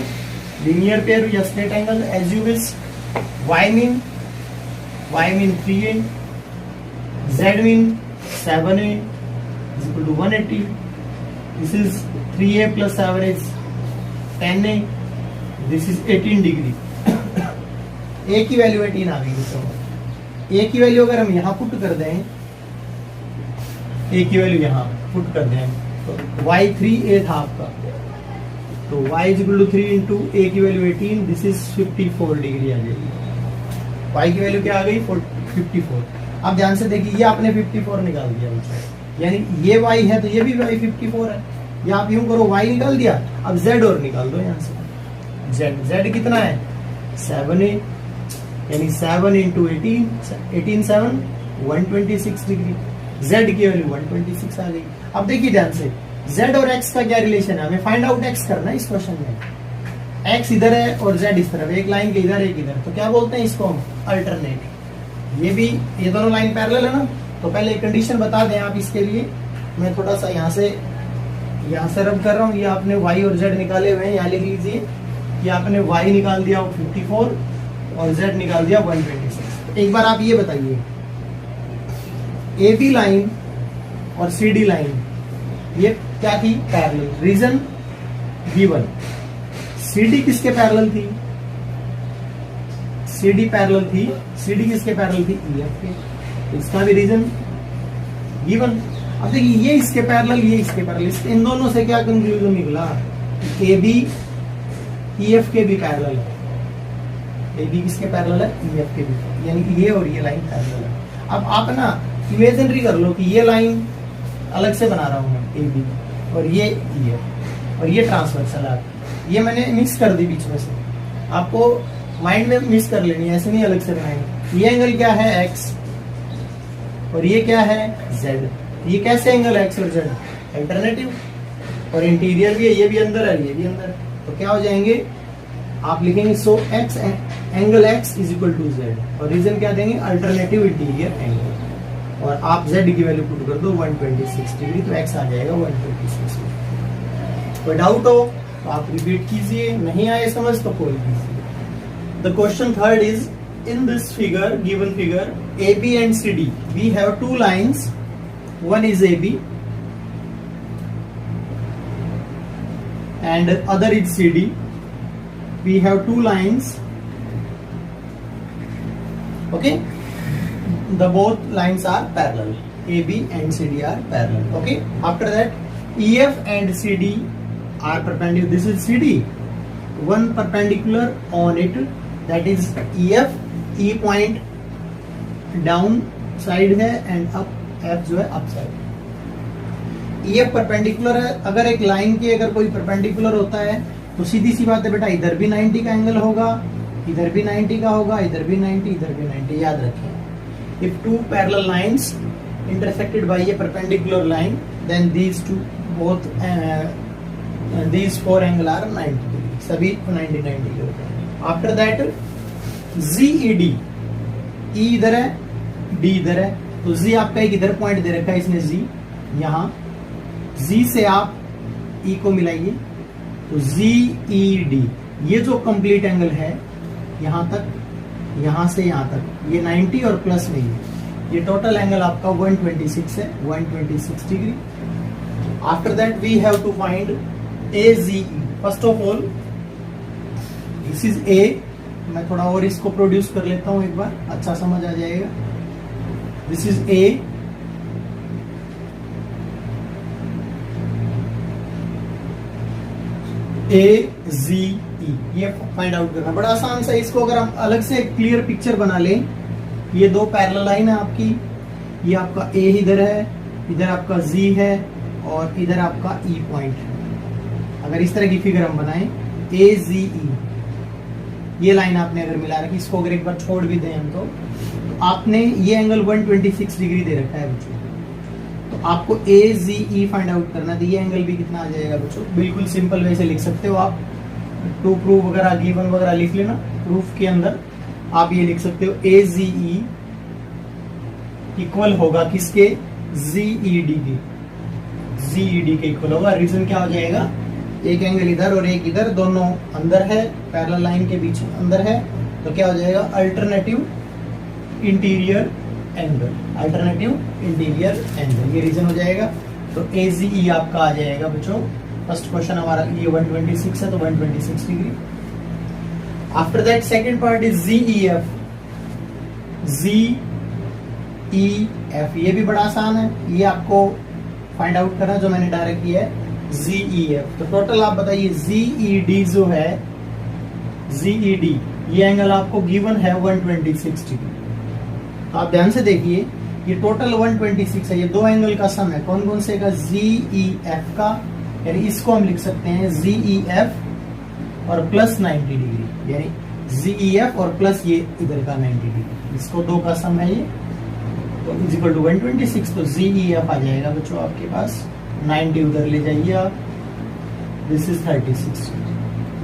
लीनियर पेयर या straight angle as you wish. y mean 3a, z mean 7a is equal to 180. This is 3a plus 7 is 10a. This is 18 degree. a की वैल्यू 18 आ गई। तो a की वैल्यू अगर हम यहाँ पुट कर दें, a की वैल्यू यहाँ पुट कर दें तो y 3a था आपका, तो y is equal to 3 into a की वैल्यू 18, दिस इज 54 डिग्री आ जाएगी। y की वैल्यू क्या आ गई 54। अब ध्यान से देखिए ये आपने 54 निकाल दिया, यानी ये y है तो ये भी y 54 है, या आप यूं करो y निकाल दिया, अब z और निकाल दो यहाँ से। z कितना है 7a, यानी 7 इंटू 18 7 126 डिग्री, z की वैल्यू 126 आ गई। अब देखिए ध्यान से z और x का क्या रिलेशन है, हमें फाइंड आउट x करना है इस क्वेश्चन में। x इधर है और z इस तरफ, एक लाइन के इधर एक इधर, तो क्या बोलते हैं इसको हम अल्टरनेट। ये दोनों लाइन पैरेलल है ना, तो पहले एक कंडीशन बता दें आप इसके लिए। मैं थोड़ा सा यहाँ से रब कर रहा हूँ, ये आपने y और z निकाले हुए हैं, यहाँ लिख लीजिए कि आपने y निकाल दिया 54 और z निकाल दिया 126। एक बार आप ये बताइए AB लाइन और CD लाइन ये क्या थी पैरेलल, रीजन गिवन। CD किसके पैरेलल थी, CD पैरेलल थी, CD किसके पैरेलल थी EF के, इसका भी रीजन गिवन। अब देखिए ये इसके पैरेलल, ये इसके पैरेलल, इन दोनों से क्या कंक्लूजन निकला, AB EF के भी पैरेलल है, AB किसके पैरेलल है EF के भी, यानी ये और ये लाइन पैरेलल है। अब आप ना इमेजिनरी कर लो कि ये लाइन अलग से बना रहा हूं मैं AB और ये EF और ये ट्रांसवर्सल है, ये मैंने मिक्स कर दी बीच में से, आपको माइंड में मिक्स कर लेनी है, ऐसे नहीं अलग से बनाएंगे। ये एंगल क्या है x और ये क्या है z, ये कैसे एंगल x और z अल्टरनेटिव, और इंटीरियर भी है, ये भी अंदर है ये भी अंदर, तो क्या हो जाएंगे आप लिखेंगे so x angle x is equal to z, और रीजन क्या देंगे अल्टरनेटिव इंटीरियर एंगल, और आप z की वैल्यू पुट कर दो 126 डिग्री, तो x आ जाएगा 126। कोई डाउट हो तो आप रिपीट कीजिए, नहीं आए समझ तो कॉल कीजिए। The question third is, in this figure, given figure, AB and CD, we have two lines. One is AB and other is CD. We have two lines. Okay, the both lines are parallel. AB and CD are parallel. Okay. After that, EF and CD are perpendicular. This is CD. One perpendicular on it. That is EF, E point down side है and up, F जो है up side. EF perpendicular है, अगर एक line के अगर कोई perpendicular होता है तो सीधी सी बात है बेटा, इधर भी 90 का एंगल होगा, इधर भी 90 का होगा, इधर भी 90, इधर भी 90, याद रखें। If two parallel lines intersected by a perpendicular line, then these two both these four angle are 90 degree, सभी 90 degree. After that ZED, E इधर है, D इधर है, तो Z आपका एक इधर पॉइंट दे रखा है इसने Z, यहाँ Z से आप E को मिलाइए तो ZED, ये जो कंप्लीट एंगल है यहाँ तक, यहाँ से यहाँ तक ये 90 और प्लस नहीं है, ये टोटल एंगल आपका 126 है, 126 degree. After that we have to find AZE। First of all this is A, मैं थोड़ा और इसको प्रोड्यूस कर लेता हूं एक बार, अच्छा समझ आ जाएगा। दिस इज A, AZE, ये फाइंड आउट करना बड़ा आसान सा। इसको अगर हम अलग से क्लियर पिक्चर बना लें, ये दो पैरेलल लाइन है आपकी, ये आपका A इधर है, इधर आपका Z है और इधर आपका ई पॉइंट है। अगर इस तरह की फिगर हम बनाएं AZE, ये लाइन आपने अगर मिला रखी, इसको अगर एक बार छोड़ भी दें हम तो आपने ये एंगल 126 डिग्री दे रखा है बच्चों, तो आपको AZE फाइंड आउट करना है। तो ये एंगल भी कितना आ जाएगा बच्चों, बिल्कुल सिंपल वे से लिख सकते हो आप। टू प्रूफ वगैरह गिवन वगैरह लिख लेना, प्रूफ के अंदर आप ये लिख सकते हो AZE इक्वल होगा किसके, ZED के, ZED के इक्वल होगा। रीजन क्या हो जाएगा, एक एंगल इधर और एक इधर, दोनों अंदर है, पैरेलल लाइन के बीच अंदर है, तो क्या हो जाएगा, alternative interior angle, alternative interior angle, ये रीजन हो जाएगा। तो AZE आपका आ जाएगा बच्चों, फर्स्ट क्वेश्चन हमारा ये 126 है तो 126 degree. After that second part is ZEF, ZEF ये भी बड़ा आसान है, ये आपको फाइंड आउट करना जो मैंने डायरेक्ट किया है ZEF। तो टोटल आप बताइए ZED जो है, ZED ये एंगल आपको गिवन है 126 डिग्री। तो आप ध्यान से देखिए ये टोटल 126 है, ये दो एंगल का सम है। कौन कौन से का, ZEF का, यानी इसको हम लिख सकते हैं ZEF और प्लस 90 डिग्री, यानी ZEF और प्लस ये इधर का 90 डिग्री, इसको दो का सम है ये, तो इज इक्वल टू 126। तो ZEF आ जाएगा बच्चों आपके पास, 90 उधर ले जाइए आप, दिस इज 36,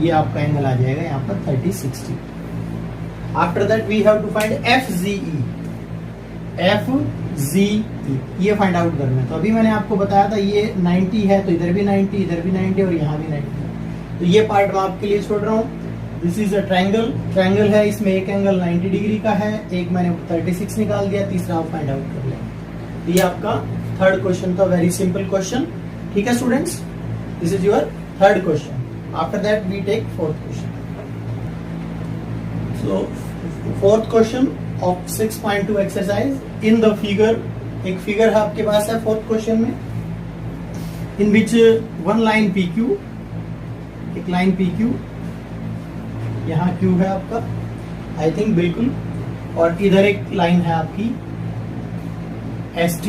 ये आपका एंगल आ जाएगा यहाँ पर 36। After that we have to find FZE, ये फाइंड आउट करना है। तो अभी मैंने आपको बताया था ये 90 है, तो इधर भी 90, इधर भी 90 और यहाँ भी 90, तो ये पार्ट मैं आपके लिए छोड़ रहा हूँ। दिस इज अ ट्रायंगल है, इसमें एक एंगल 90 डिग्री का है, एक मैंने 36 निकाल दिया, तीसरा आप फाइंड आउट कर लेंगे। ये आपका थर्ड क्वेश्चन था, वेरी सिंपल क्वेश्चन। ठीक है students, this is your third question. After that we take fourth question. So fourth question of 6.2 exercise, in the figure, एक फिगर है आपके पास है फोर्थ क्वेश्चन में, in which one line PQ, एक line PQ, यहाँ Q है आपका आई थिंक बिल्कुल, और इधर एक लाइन है आपकी ST,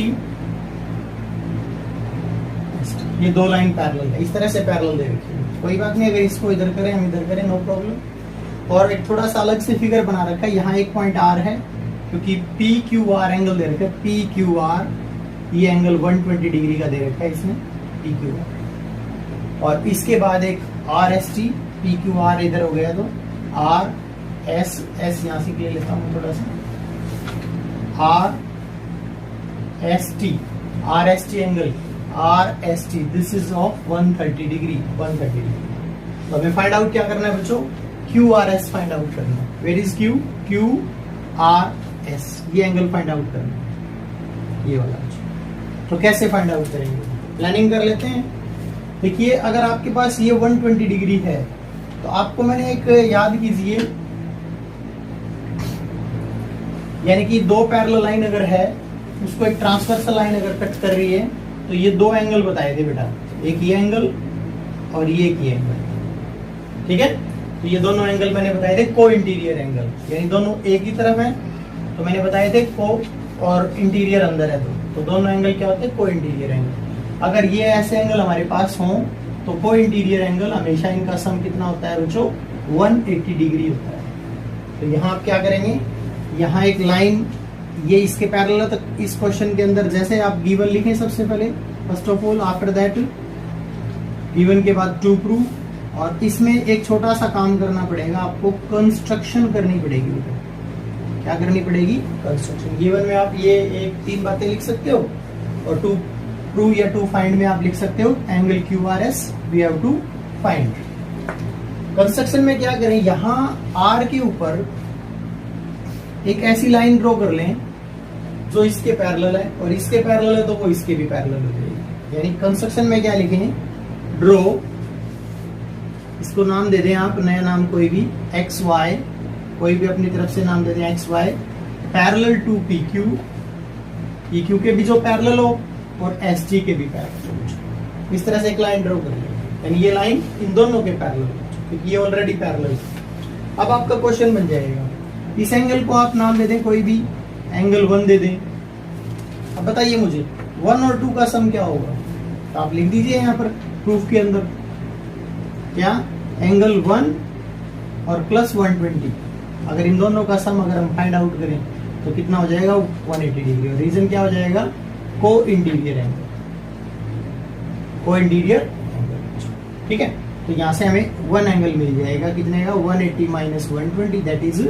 ये दो लाइन पैरेलल है, इस तरह से पैरेलल दे रखी है। कोई बात नहीं, अगर इसको इधर करें हम इधर करें, नो प्रॉब्लम। और एक थोड़ा सा अलग से फिगर बना रखा है, यहाँ एक पॉइंट R है, क्योंकि PQR एंगल दे रखा है, PQR ये एंगल 120 डिग्री का दे रखा है इसमें, PQR। और इसके बाद एक RST, PQR इधर हो गया तो RSS, यहाँ से ले लेता हूँ थोड़ा सा, RST angle, RST this is of 130 degree, 130 degree. तो हमें फाइंड आउट क्या करना है बच्चों, QRS फाइंड आउट करना है। वेयर इज Q, QRS, ये एंगल फाइंड आउट करना है, ये वाला। तो कैसे फाइंड आउट करेंगे, प्लानिंग कर लेते हैं। देखिए अगर आपके पास ये 120 डिग्री है, तो आपको मैंने एक याद कीजिए, यानी कि दो पैरेलल लाइन अगर है, उसको एक ट्रांसवर्सल लाइन अगर कट कर रही है, तो ये दो एंगल बताए थे बेटा, एक ये एंगल और ये एक ये एंगल, ठीक है। तो ये दोनों एंगल मैंने बताए थे को इंटीरियर एंगल, यानी दोनों एक ही तरफ है, तो मैंने बताए थे को और इंटीरियर अंदर है, तो दोनों एंगल क्या होते हैं, को इंटीरियर एंगल। अगर ये ऐसे एंगल हमारे पास हों, तो को इंटीरियर एंगल हमेशा इनका सम कितना होता है बच्चों, 180 डिग्री होता है। तो यहाँ आप क्या करेंगे, यहाँ एक लाइन ये इसके पैरेलल, तक इस क्वेश्चन के अंदर जैसे आप गिवन लिखें सबसे पहले, first of all, after that given के बाद टू प्रूव, और इसमें एक छोटा सा काम करना पड़ेगा आपको, कंस्ट्रक्शन करनी पड़ेगी। क्या करनी पड़ेगी, कंस्ट्रक्शन। गिवन में आप ये एक तीन बातें लिख सकते हो, और टू प्रूव या टू फाइंड में आप लिख सकते हो angle QRS we have to find. Construction में क्या करें, यहाँ R के ऊपर एक ऐसी लाइन ड्रॉ कर लें जो इसके पैरेलल है, और इसके पैरेलल है तो वो इसके भी पैरेलल हो जाएगी। यानी कंस्ट्रक्शन में क्या लिखें, ड्रॉ, इसको नाम दे दें आप, नया नाम कोई भी, XY, कोई भी अपनी तरफ से नाम दे दें XY, parallel to PQ, PQ के भी जो पैरेलल हो और ST के भी पैरेलल हो। इस तरह से एक लाइन ड्रॉ कर लें, यानी ये लाइन इन दोनों के पैरेलल, क्योंकि ये ऑलरेडी पैरेलल है। अब आपका क्वेश्चन बन जाएगा, इस एंगल को आप नाम दे दें कोई भी, एंगल 1 दे दें। अब बताइए मुझे 1 और 2 का सम क्या होगा, तो आप लिख दीजिए यहाँ पर प्रूफ के अंदर क्या, एंगल 1 और प्लस 120, अगर इन दोनों का सम अगर हम फाइंड आउट करें तो कितना हो जाएगा 180 डिग्री। और रीजन क्या हो जाएगा, को इंटीरियर एंगल, को इंटीरियर एंगल। ठीक है, तो यहां से हमें 1 एंगल मिल जाएगा, कितने का 180 minus 120 that is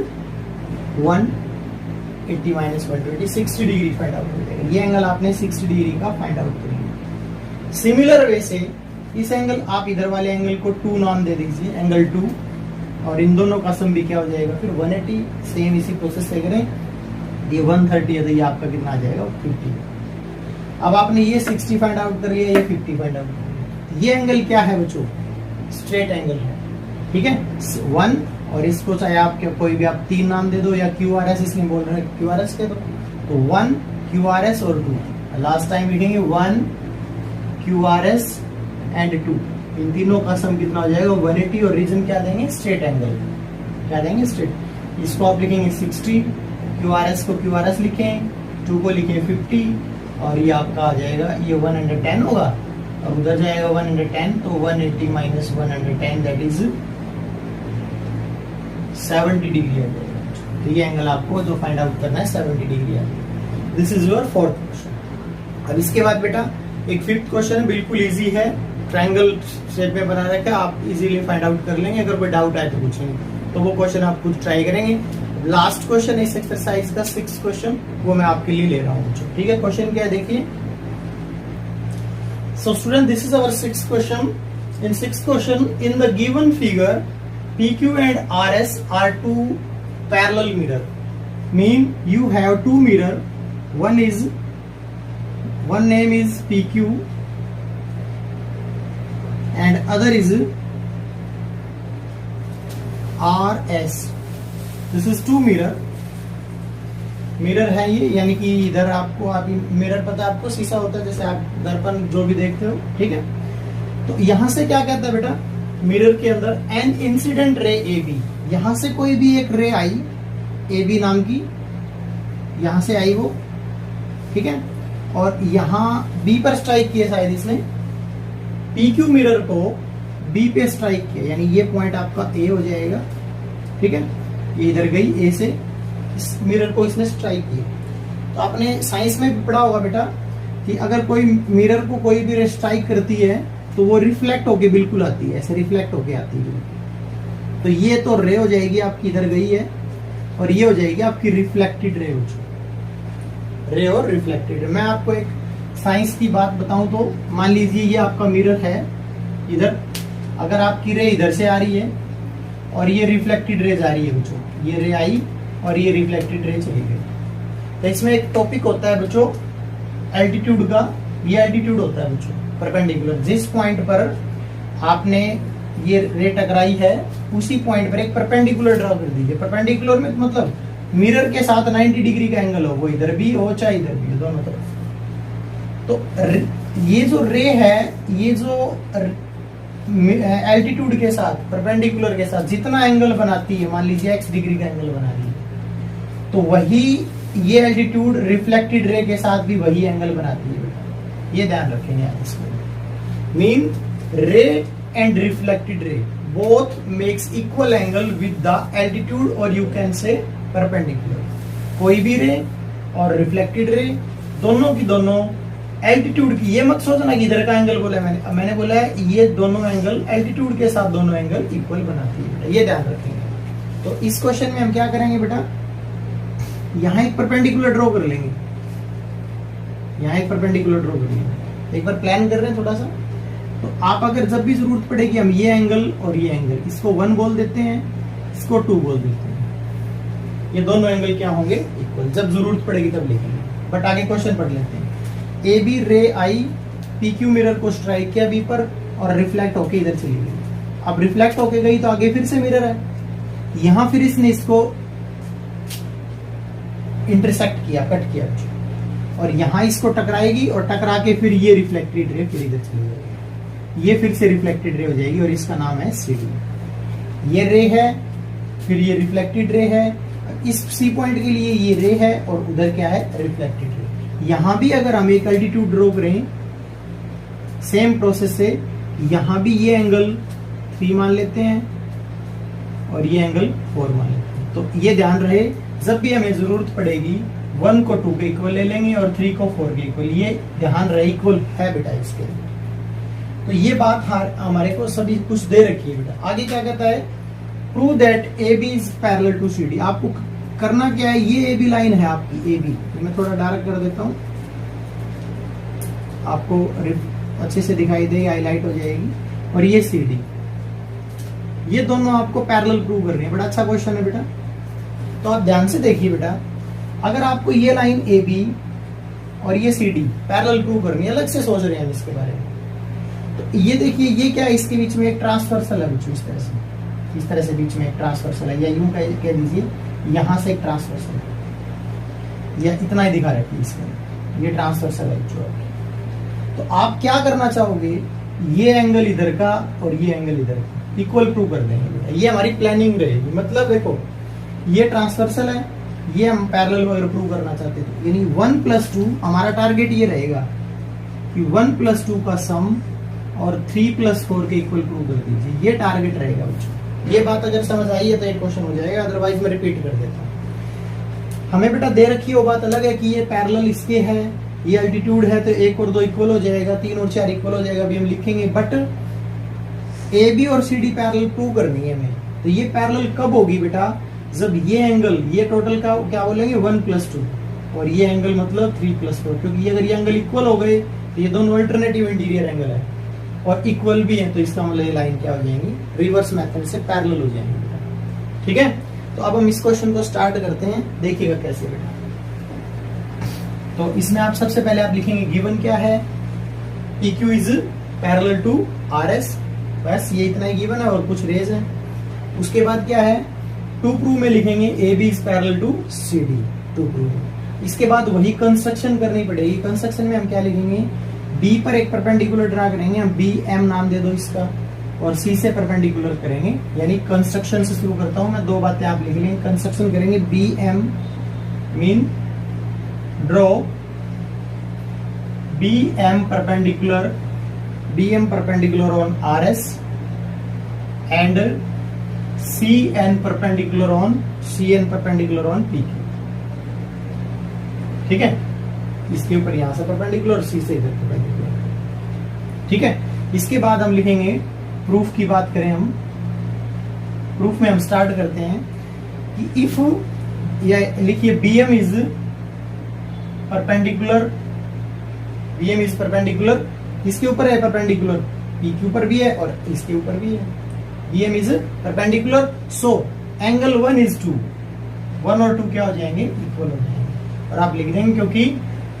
180 minus 120, 60 degree find out हो जाएगा। ये एंगल आपने 60 डिग्री का फाइंड आउट करेंगे। सिमिलर वे से इस एंगल, आप इधर वाले एंगल को 2 नाम दे दीजिए, एंगल 2, और इन दोनों का सम भी क्या हो जाएगा फिर 180। सेम इसी प्रोसेस से करें, ये 130 है तो ये आपका कितना आ जाएगा 50। अब आपने ये 60 फाइंड आउट कर लिया, ये 50 फाइंड आउट कर लिया। ये एंगल क्या है बच्चों, स्ट्रेट एंगल है। ठीक है, 1, और इसको चाहे आप क्या कोई भी आप 3 नाम दे दो, या QRS इसलिए बोल रहे हैं QRS के तो 1 QRS और 2। लास्ट टाइम लिखेंगे 1 QRS एंड 2, इन तीनों का सम कितना हो जाएगा 180। और रीजन क्या देंगे, स्ट्रेट एंगल, क्या देंगे स्ट्रेट। इसको आप लिखेंगे 60, QRS को QRS लिखें, 2 को लिखें 50, और ये आपका आ जाएगा, ये 110 होगा, और उधर जाएगा 110, तो 180 माइनस 110 दैट इज 70 डिग्री आ जाएगा। तो ये एंगल आपको जो फाइंड आउट करना है 70 डिग्री आ जाएगा। This is your 4th question. अब इसके बाद बेटा एक 5th क्वेश्चन बिल्कुल इजी है, ट्रायंगल शेप में बना रखा है, आप इजीली फाइंड आउट कर लेंगे। अगर कोई डाउट आए तो पूछेंगे, तो वो क्वेश्चन आप खुद ट्राई करेंगे। लास्ट क्वेश्चन इस एक्सरसाइज का 6th क्वेश्चन, वो मैं आपके लिए ले रहा हूँ। ठीक है, क्वेश्चन क्या है देखिए। So student, this is our 6th question. In 6th question, in the given figure, PQ and RS are two parallel mirror. Mean you have two mirror. One name is PQ and other is RS. This is two mirror. Mirror है ये, यानी कि इधर आपको, आप mirror पता है आपको, शीशा होता है जैसे आप दर्पण जो भी देखते हो। ठीक है, तो यहां से क्या कहता है बेटा, मिरर के अंदर an incident ray A B, यहां से कोई भी एक रे आई ए बी नाम की, यहां से आई वो। ठीक है, और यहां बी पर स्ट्राइक किया शायद इसने, पी क्यू मिरर को बी पे स्ट्राइक किया, यानी ये पॉइंट आपका ए हो जाएगा। ठीक है, ये इधर गई ए से, इस मिरर को इसने स्ट्राइक किया। तो आपने साइंस में भी पढ़ा होगा बेटा कि अगर कोई मिरर को कोई भी स्ट्राइक करती है तो वो रिफ्लेक्ट होके बिल्कुल आती है, ऐसे रिफ्लेक्ट होके आती है। तो ये तो रे हो जाएगी आपकी, इधर गई है, और ये हो जाएगी आपकी रिफ्लेक्टेड रे, रे और रिफ्लेक्टेड रे। मैं आपको एक साइंस की बात बताऊं तो मान लीजिए ये आपका मिरर है इधर, अगर आपकी रे इधर से आ रही है और ये रिफ्लेक्टेड रे जा रही है बच्चों, ये रे आई और ये रिफ्लेक्टेड रे चली गई। तो इसमें एक टॉपिक होता है बच्चों एल्टीट्यूड का, ये एल्टीट्यूड होता है बच्चों परपेंडिकुलर। जिस पॉइंट पर आपने ये रे टकराई है उसी पॉइंट पर एक परपेंडिकुलर ड्रॉ कर दीजिए। परपेंडिकुलर में मतलब मिरर के साथ 90 डिग्री का एंगल हो, वो इधर भी हो चाहे इधर भी हो, दोनों तरफ। तो ये जो रे है, ये जो एल्टीट्यूड के साथ परपेंडिकुलर के साथ जितना एंगल बनाती है, मान लीजिए x डिग्री का एंगल बना रही है, तो वही ये एल्टीट्यूड रिफ्लेक्टेड रे के साथ भी वही एंगल बनाती है बेटा, ये ध्यान रखेंगे आप इसको। मीन रे एंड रिफ्लेक्टेड रे both makes equal angle with the altitude, और यू कैन से परपेंडिकुलर। कोई भी रे और रिफ्लेक्टेड रे दोनों की दोनों एल्टीट्यूड की, ये मत सोचना कि इधर का एंगल बोला मैंने बोला है ये दोनों एंगल एल्टीट्यूड के साथ दोनों एंगल इक्वल बनाती है बेटा, ये ध्यान रखेंगे। तो इस क्वेश्चन में हम क्या करेंगे बेटा, यहां एक परपेंडिकुलर ड्रॉ कर लेंगे, यहां एक परपेंडिकुलर ड्रॉ कर लेंगे। एक बार प्लान कर रहे हैं थोड़ा सा, तो आप अगर जब भी जरूरत पड़ेगी, हम ये एंगल और ये एंगल, इसको 1 बोल देते हैं, इसको 2 बोल देते हैं। ये दोनों एंगल क्या होंगे इक्वल, जब जरूरत पड़ेगी तब लिखेंगे। बट आगे क्वेश्चन पढ़ लेते हैं। ए बी रे आई पी क्यू मिरर को स्ट्राइक किया बी पर और रिफ्लेक्ट होके इधर चली गई। अब रिफ्लेक्ट होके गई तो आगे फिर से मिरर है, यहां फिर इसने इसको इंटरसेक्ट किया, कट किया, और यहां इसको टकराएगी और टकरा के फिर ये रिफ्लेक्टेड रे फिर इधर चली जाएगी, ये फिर से रिफ्लेक्टेड रे हो जाएगी और इसका नाम है सी डी। ये रे है, फिर ये रिफ्लेक्टेड रे है, इस सी पॉइंट के लिए ये रे है और उधर क्या है रिफ्लेक्टेड रे। यहां भी अगर हम एक एल्टीट्यूड ड्रॉ करें सेम प्रोसेस से यहां भी ये एंगल 3 मान लेते हैं और ये एंगल 4 मान लेते हैं। तो ये ध्यान रहे, जब भी हमें जरूरत पड़ेगी 1 को 2 के इक्वल ले लेंगे और 3 को 4 के इक्वल। ये ध्यान रहे इक्वल है बेटा इसके। तो ये बात हमारे को सभी कुछ दे रखी है बेटा। आगे क्या कहता है, prove that A B is parallel to C D. आपको करना क्या है, ये ए बी लाइन है आपकी ए बी, मैं थोड़ा डार्क कर देता हूं, आपको अच्छे से दिखाई देगी, हाईलाइट हो जाएगी। और ये सी डी, ये दोनों आपको पैरेलल प्रूव करनी है। बड़ा अच्छा क्वेश्चन है बेटा। तो आप ध्यान से देखिए बेटा, अगर आपको ये लाइन ए बी और ये सी डी पैरेलल प्रूव करनी है, अलग से सोच रहे हैं इसके बारे में, तो ये देखिए ये क्या है, इसके बीच में एक ट्रांसवर्सल है बच्चों, इस तरह से बीच में एक ट्रांसवर्सल है, या यूं कह दीजिए यहां से एक ट्रांसवर्सल है, या इतना ही दिखा रखी है इसमें, ये ट्रांसवर्सल है बच्चों। तो आप क्या करना चाहोगे, ये एंगल इधर का और ये एंगल इधर का इक्वल प्रूव कर देंगे बेटा। ये हमारी प्लानिंग रहेगी। मतलब देखो ये ट्रांसवर्सल है, ये हम पैरेलल वगैरह प्रूव करना चाहते थे, यानी 1+2 हमारा टारगेट ये रहेगा कि 1+2 का सम और 3+4 के इक्वल प्रूव कर दीजिए। ये टारगेट रहेगा बच्चों। ये बात अगर समझ आई है तो एक क्वेश्चन हो जाएगा, अदरवाइज मैं रिपीट कर देता हूँ। हमें बेटा दे रखी है वो बात अलग है कि ये पैरेलल इसके है, ये अल्टीट्यूड है, तो 1 और 2 इक्वल हो जाएगा, 3 और 4 इक्वल हो जाएगा, अभी हम लिखेंगे। बट ए बी और सी डी पैरेलल प्रूव करनी है हमें। तो ये पैरेलल कब होगी बेटा, जब ये एंगल, ये टोटल का क्या बोलेंगे 1+2 और ये एंगल मतलब 3+4, क्योंकि अगर ये एंगल इक्वल हो गए तो ये दोनों अल्टरनेटिव इंटीरियर एंगल है और इक्वल भी है, तो इसका मतलब ये लाइन क्या हो जाएंगी, रिवर्स मेथड से पैरेलल हो जाएंगे बेटा। ठीक है, तो अब हम इस क्वेश्चन को स्टार्ट करते हैं, देखिएगा कैसे बेटा। तो इसमें आप सबसे पहले आप लिखेंगे गिवन क्या है, PQ is parallel to RS, बस ये इतना ही गिवन है और कुछ रेज है। उसके बाद क्या है, टू प्रूव में लिखेंगे AB is parallel to CD, to prove. इसके बाद वही कंस्ट्रक्शन करनी पड़ेगी। कंस्ट्रक्शन में हम क्या लिखेंगे, B पर एक परपेंडिकुलर ड्रा करेंगे, हम BM नाम दे दो इसका, और C से परपेंडिकुलर करेंगे। यानी कंस्ट्रक्शन से शुरू करता हूं मैं, 2 बातें आप लिख लेंगे। कंस्ट्रक्शन करेंगे BM mean draw BM perpendicular on RS and CN perpendicular on PQ। ठीक है, इसके ऊपर यहां से परपेंडिकुलर, सी से इधर परपेंडिकुलर। ठीक है, इसके बाद हम लिखेंगे प्रूफ की बात करें हम, प्रूफ में हम स्टार्ट करते हैं कि इफ, या लिखिए BM is perpendicular, BM is perpendicular, इसके ऊपर है परपेंडिकुलर, PQ पर भी है और इसके ऊपर भी है। BM is perpendicular, so angle 1 is 2, 1 और 2 क्या हो जाएंगे, इक्वल हो जाएंगे। और आप लिख देंगे क्योंकि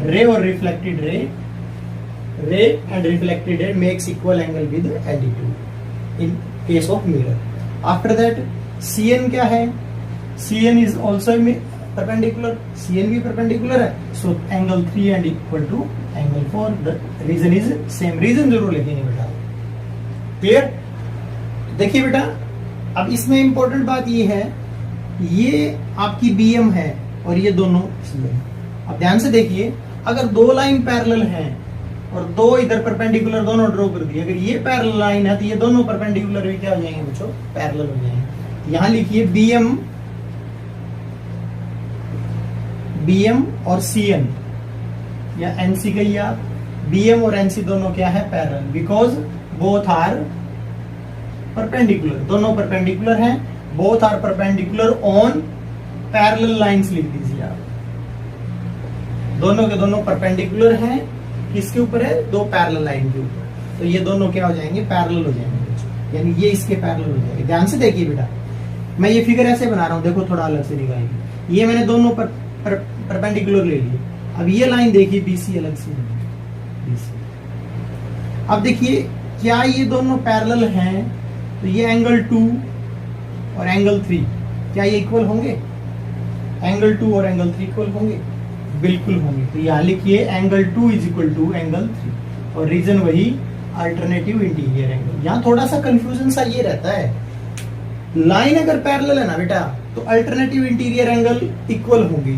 रे और reflected ray and reflected ray makes equal angle with altitude in case of mirror. After that CN क्या है, CN is also perpendicular, CN भी परपेंडिकुलर है, so angle 3 and equal to angle 4। The reason is same, reason जरूर लिखेंगे बेटा। Clear, देखिए बेटा, अब इसमें इंपॉर्टेंट बात ये है, ये आपकी BM है और ये दोनों CN। अब ध्यान से देखिए, अगर 2 लाइन पैरेलल हैं और 2 इधर परपेंडिकुलर दोनों ड्रॉ कर दिए, अगर ये पैरेलल लाइन है तो ये दोनों परपेंडिकुलर भी क्या हो जाएंगे बच्चों, पैरेलल हो जाएंगे। यहां लिखिए BM और CN, या NC कहिए आप, BM और NC दोनों क्या है, parallel, because both are perpendicular, दोनों परपेंडिकुलर हैं, both are perpendicular on parallel lines लिख दीजिए आप, दोनों के दोनों परपेंडिकुलर हैं, किसके ऊपर है, 2 पैरेलल लाइन के ऊपर, तो ये दोनों क्या हो जाएंगे, पैरेलल हो जाएंगे, यानी ये इसके पैरेलल हो जाएंगे। ध्यान से देखिए बेटा, मैं ये फिगर ऐसे बना रहा हूं, देखो थोड़ा अलग से दिखाएगी, ये मैंने दोनों परपेंडिकुलर ले लिए। अब ये लाइन देखिए BC अलग से, BC। अब देखिए क्या ये दोनों पैरेलल हैं, तो ये एंगल 2 और एंगल 3 क्या ये इक्वल होंगे, एंगल 2 और एंगल 3 इक्वल होंगे, बिल्कुल होंगे। तो यहां लिखिए angle 2 is equal to angle 3, और रीजन वही अल्टरनेटिव इंटीरियर एंगल। यहां थोड़ा सा कंफ्यूजन सा ये रहता है, लाइन अगर पैरेलल है ना बेटा, तो अल्टरनेटिव इंटीरियर एंगल इक्वल होंगे,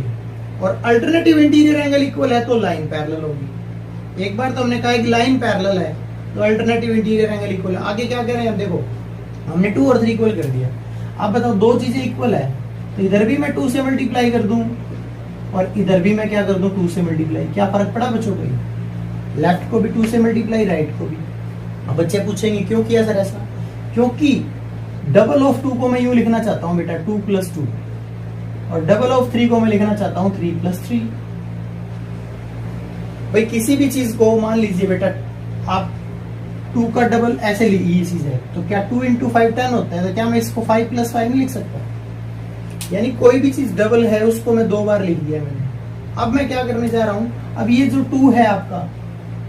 और अल्टरनेटिव इंटीरियर एंगल इक्वल है तो लाइन पैरेलल होगी। एक बार तो हमने कहा कि लाइन पैरेलल है, तो अल्टरनेटिव इंटीरियर एंगल इक्वल है। आगे क्या करें, अब देखो हमने 2 और 3 इक्वल कर दिया। अब बताओ दो चीजें इक्वल है तो इधर भी मैं 2 से मल्टीप्लाई कर दूं और इधर भी मैं क्या कर दूं 2 से मल्टीप्लाई। क्या फर्क पड़ा बच्चों को? लेफ्ट को भी 2 से मल्टीप्लाई, राइट को भी। अब बच्चे पूछेंगे क्यों किया सर ऐसा? क्योंकि डबल ऑफ 2 को मैं यूं लिखना चाहता हूं बेटा 2 + 2 और डबल ऑफ 3 को मैं लिखना चाहता हूं 3 + 3। भाई किसी भी चीज को मान लीजिए बेटा आप 2 का डबल ऐसे ये चीज है तो क्या 2 × 5 10 होता है, तो क्या मैं इसको 5 + 5 नहीं लिख सकता? यानी कोई भी चीज डबल है उसको मैं 2 बार लिख दिया मैंने। अब मैं क्या करने जा रहा हूं, अब ये जो 2 है आपका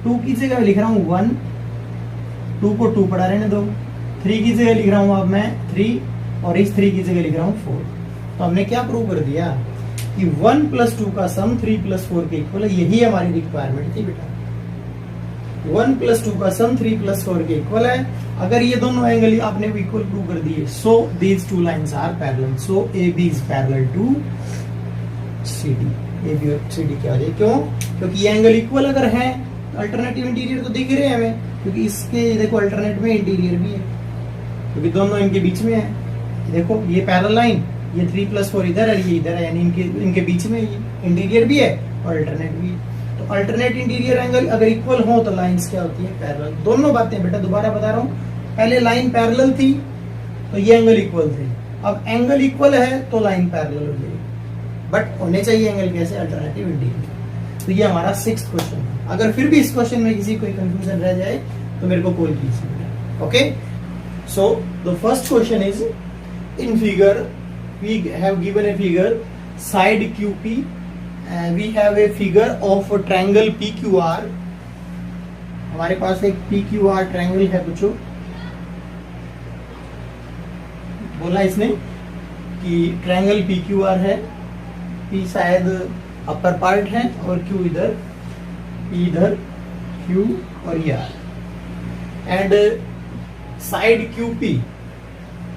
2 की जगह लिख रहा हूं 1, 2 को 2 पढ़ा रहने दो। 3 की जगह लिख रहा हूं अब मैं 3 और इस 3 की जगह लिख रहा हूं 4। तो हमने क्या प्रूव कर दिया कि 1 + 2 का सम 3 + 4 के इक्वल है। यही हमारी रिक्वायरमेंट थी बेटा, 1 + 2 का सम 3 + 4 के इक्वल है। अगर ये दोनों एंगल आपने इक्वल प्रूव कर दिए, so these 2 lines are parallel, so AB is parallel to CD। AB और CD क्या हो जाए, क्यों? क्योंकि ये एंगल इक्वल अगर है अल्टरनेटिव इंटीरियर तो दिख रहे हैं हमें, क्योंकि इसके देखो अल्टरनेट में इंटीरियर भी है क्योंकि दोनों इनके बीच में है। देखो ये पैरेलल लाइन, ये 3 + 4 इधर है, ये इधर है, यानी इनके बीच में ये इंटीरियर भी है और अल्टरनेट भी है। तो अल्टरनेट इंटीरियर एंगल अगर इक्वल हो तो लाइंस क्या होती है, पैरेलल। दोनों बातें बेटा दोबारा बता रहा हूँ, पहले लाइन पैरेलल थी तो ये एंगल इक्वल थे, अब एंगल इक्वल है तो लाइन पैरेलल हो जाएगी, बट होने चाहिए एंगल कैसे, अल्टरनेटिव इंटीरियर। तो ये हमारा 6th क्वेश्चन है। अगर फिर भी इस क्वेश्चन में किसी कोई कंफ्यूजन रह जाए तो मेरे को कॉल कीजिए। Okay, so the first question is in figure we have given a figure side QP and we have a figure of a triangle PQR। हमारे पास एक PQR ट्रायंगल है बच्चों, बोला इसने कि ट्रायंगल PQR है, P शायद अपर पार्ट है और Q इधर, P इधर, Q और ये R एंड साइड QP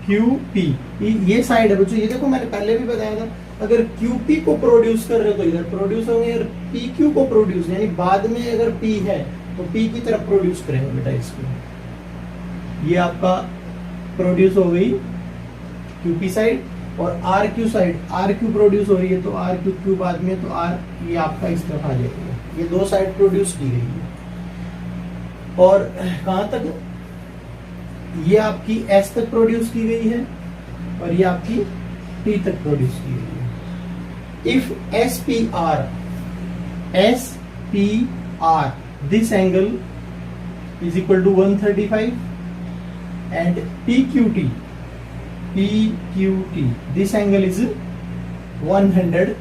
ये साइड है बच्चों। ये देखो मैंने पहले भी बताया था, अगर QP को प्रोड्यूस कर रहे हो तो इधर प्रोड्यूस होंगे, और PQ को प्रोड्यूस यानी बाद में अगर P है तो P की तरफ प्रोड्यूस करेंगे बेटा इसको। ये आपका प्रोड्यूस हो गई QP साइड, और RQ साइड RQ प्रोड्यूस हो रही है तो RQ बाद में, तो R ये आपका इस तरफ आ जाएगा। ये दो साइड प्रोड्यूस की गई है और कहां तक, ये आपकी S तक प्रोड्यूस की गई है और ये आपकी T तक प्रोड्यूस की गई है। If SPR this angle is equal to 135 and PQT this angle is 110।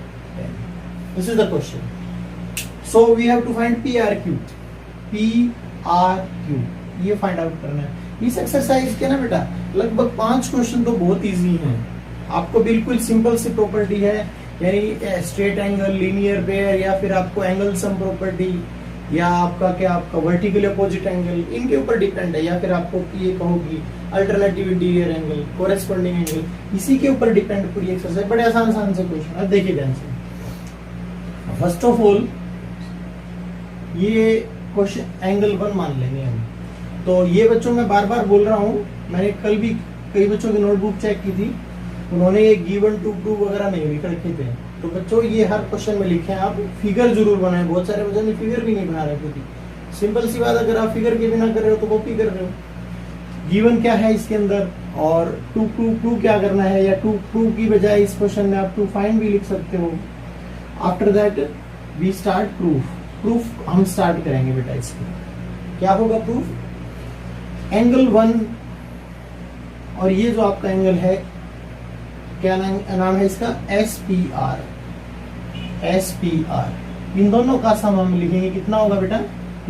This is the question. So we have to find PRQ ये फाइंड आउट करना है। इस एक्सरसाइज के ना बेटा लगभग 5 क्वेश्चन तो बहुत इजी हैं, आपको बिल्कुल सिंपल सी प्रॉपर्टी है, यानी स्ट्रेट एंगल, लीनियर पेयर, या फिर आपको एंगल सम प्रॉपर्टी, या आपका क्या आपका वर्टिकल अपोजिट एंगल, इनके ऊपर डिपेंड है, या फिर आपको ये कहोगी alternative interior angle, corresponding angle, इसी के ऊपर डिपेंड पूरी एक्सरसाइज। बड़े आसान से क्वेश्चन। अब देखिए ध्यान से, फर्स्ट ऑफ ऑल ये क्वेश्चन एंगल 1 मान लेंगे हम। तो ये बच्चों मैं बार बार बोल रहा हूँ, मैंने कल भी कई बच्चों की नोटबुक चेक की थी, उन्होंने ये गिवन टू प्रूव वगैरह नहीं लिख रखे थे। तो बच्चों ये हर क्वेश्चन में लिखे हैं, आप फिगर जरूर बनाएं। बहुत सारे बच्चों ने फिगर भी नहीं बना रहे थे। सिंपल सी बात, अगर आप फिगर के बिना कर रहे हो तो कॉपी कर रहे हो। गिवन क्या है इसके अंदर और टू प्रूव क्या करना है, या टू प्रूव की बजाय इस क्वेश्चन में आप टू फाइंड भी लिख सकते हो। After that we start proof हम स्टार्ट करेंगे बेटा। इसमें क्या होगा प्रूफ, एंगल 1 और ये जो आपका एंगल है, क्या नाम है इसका, SPR। इन दोनों का सम हम लिखेंगे, कितना होगा बेटा,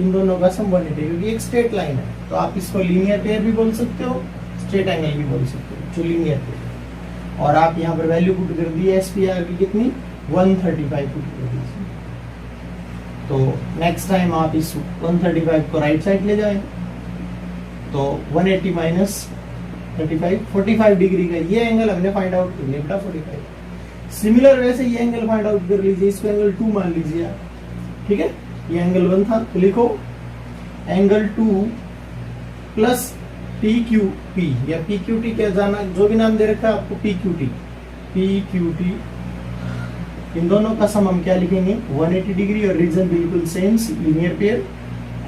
इन दोनों का सम 180, क्योंकि एक स्ट्रेट लाइन है तो आप इसको लीनियर पेयर भी बोल सकते हो, स्ट्रेट एंगल भी बोल सकते हो, जो लीनियर पेयर। और आप यहाँ पर वैल्यू पुट कर दी SPR की कितनी, 135 पुट कर दीजिए। तो नेक्स्ट टाइम आप इस 135 को राइट साइड ले जाएं तो 180 माइनस 35 45 डिग्री का ये एंगल हमने फाइंड आउट कर लिया बेटा 45। सिमिलर वैसे ये एंगल फाइंड आउट कर लीजिए, इसको एंगल 2 मान लीजिए आप, ठीक है। ये एंगल 1 था तो लिखो angle 2 plus P Q P या पी क्यू टी क्या जाना, जो भी नाम दे रखा है आपको, पी क्यू टी, इन दोनों का सम हम क्या लिखेंगे 180 डिग्री और रीजन बिल्कुल same linear pair.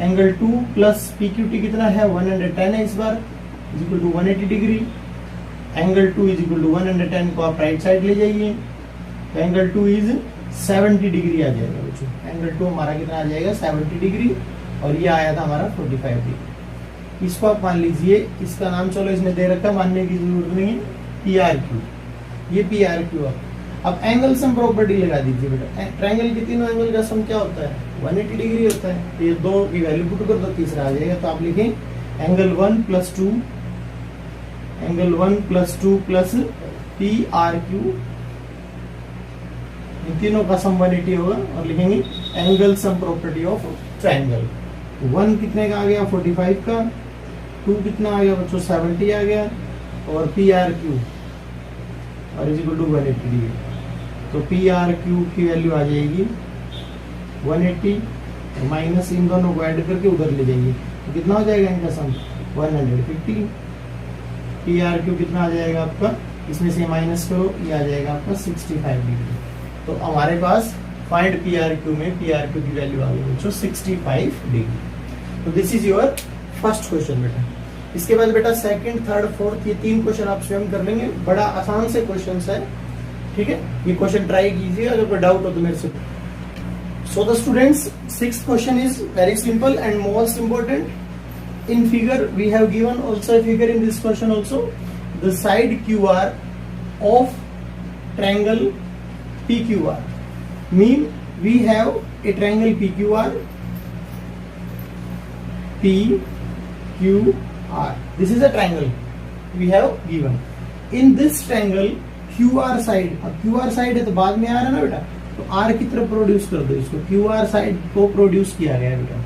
Angle 2 plus P Q T कितना है 110 है इस बार, is equal to 180 degree. Angle 2 is equal to 110 को आप राइट साइड ले जाइए, एंगल 2 इज 70 डिग्री आ जाएगा बच्चों। एंगल 2 हमारा कितना आ जाएगा 70 डिग्री और ये आया था हमारा 45 डिग्री। इसको आप मान लीजिए, इसका नाम चलो इसने दे रखा, मानने की जरूरत नहीं है, पी आर क्यू, ये पी आर क्यू। अब एंगल सम प्रॉपर्टी लगा दीजिए बेटा। ट्रायंगल के तीनों एंगल का सम क्या होता है 180 डिग्री होता है, तो ये दो की वैल्यू पुट कर दो, तीसरा आ जाएगा। तो आप लिखें angle 1 plus 2, angle 1 plus 2 plus P R Q, इन तीनों का सम 180 होगा और लिखेंगे angle sum property of triangle. 1 कितने का आ गया 45 का, 2 कितना आ गया बच्चों 70 आ गया, और पी आर क्यू और इज इक्वल टू 180 डिग्री। तो पी आर क्यू की वैल्यू आ जाएगी 180 माइनस इन दोनों को ऐड करके उधर ले जाइए, तो कितना हो जाएगा इनका सम 150। पी आर क्यू कितना आ जाएगा आपका, इसमें से माइनस करो, ये आ जाएगा आपका 65 डिग्री। तो हमारे पास फाइंड पी आर क्यू में पी आर क्यू की वैल्यू आ गई बच्चों 65 डिग्री। तो this is your first question बेटा। इसके बाद बेटा सेकंड, थर्ड, फोर्थ, ये 3 क्वेश्चन आप स्वयं कर लेंगे, बड़ा आसान से क्वेश्चन है, ठीक है। ये क्वेश्चन ट्राई कीजिए, अगर कोई डाउट हो तो मेरे से। So the students, 6th question is very simple and most important. In figure we have given also a figure in this question also, the side QR of triangle PQR, mean we have a triangle PQR, this is a triangle we have given. In this triangle QR side, अब QR side है तो बाद में आ रहा है ना बेटा, तो R की तरफ प्रोड्यूस कर दो इसको। QR साइड को प्रोड्यूस किया गया है बेटा,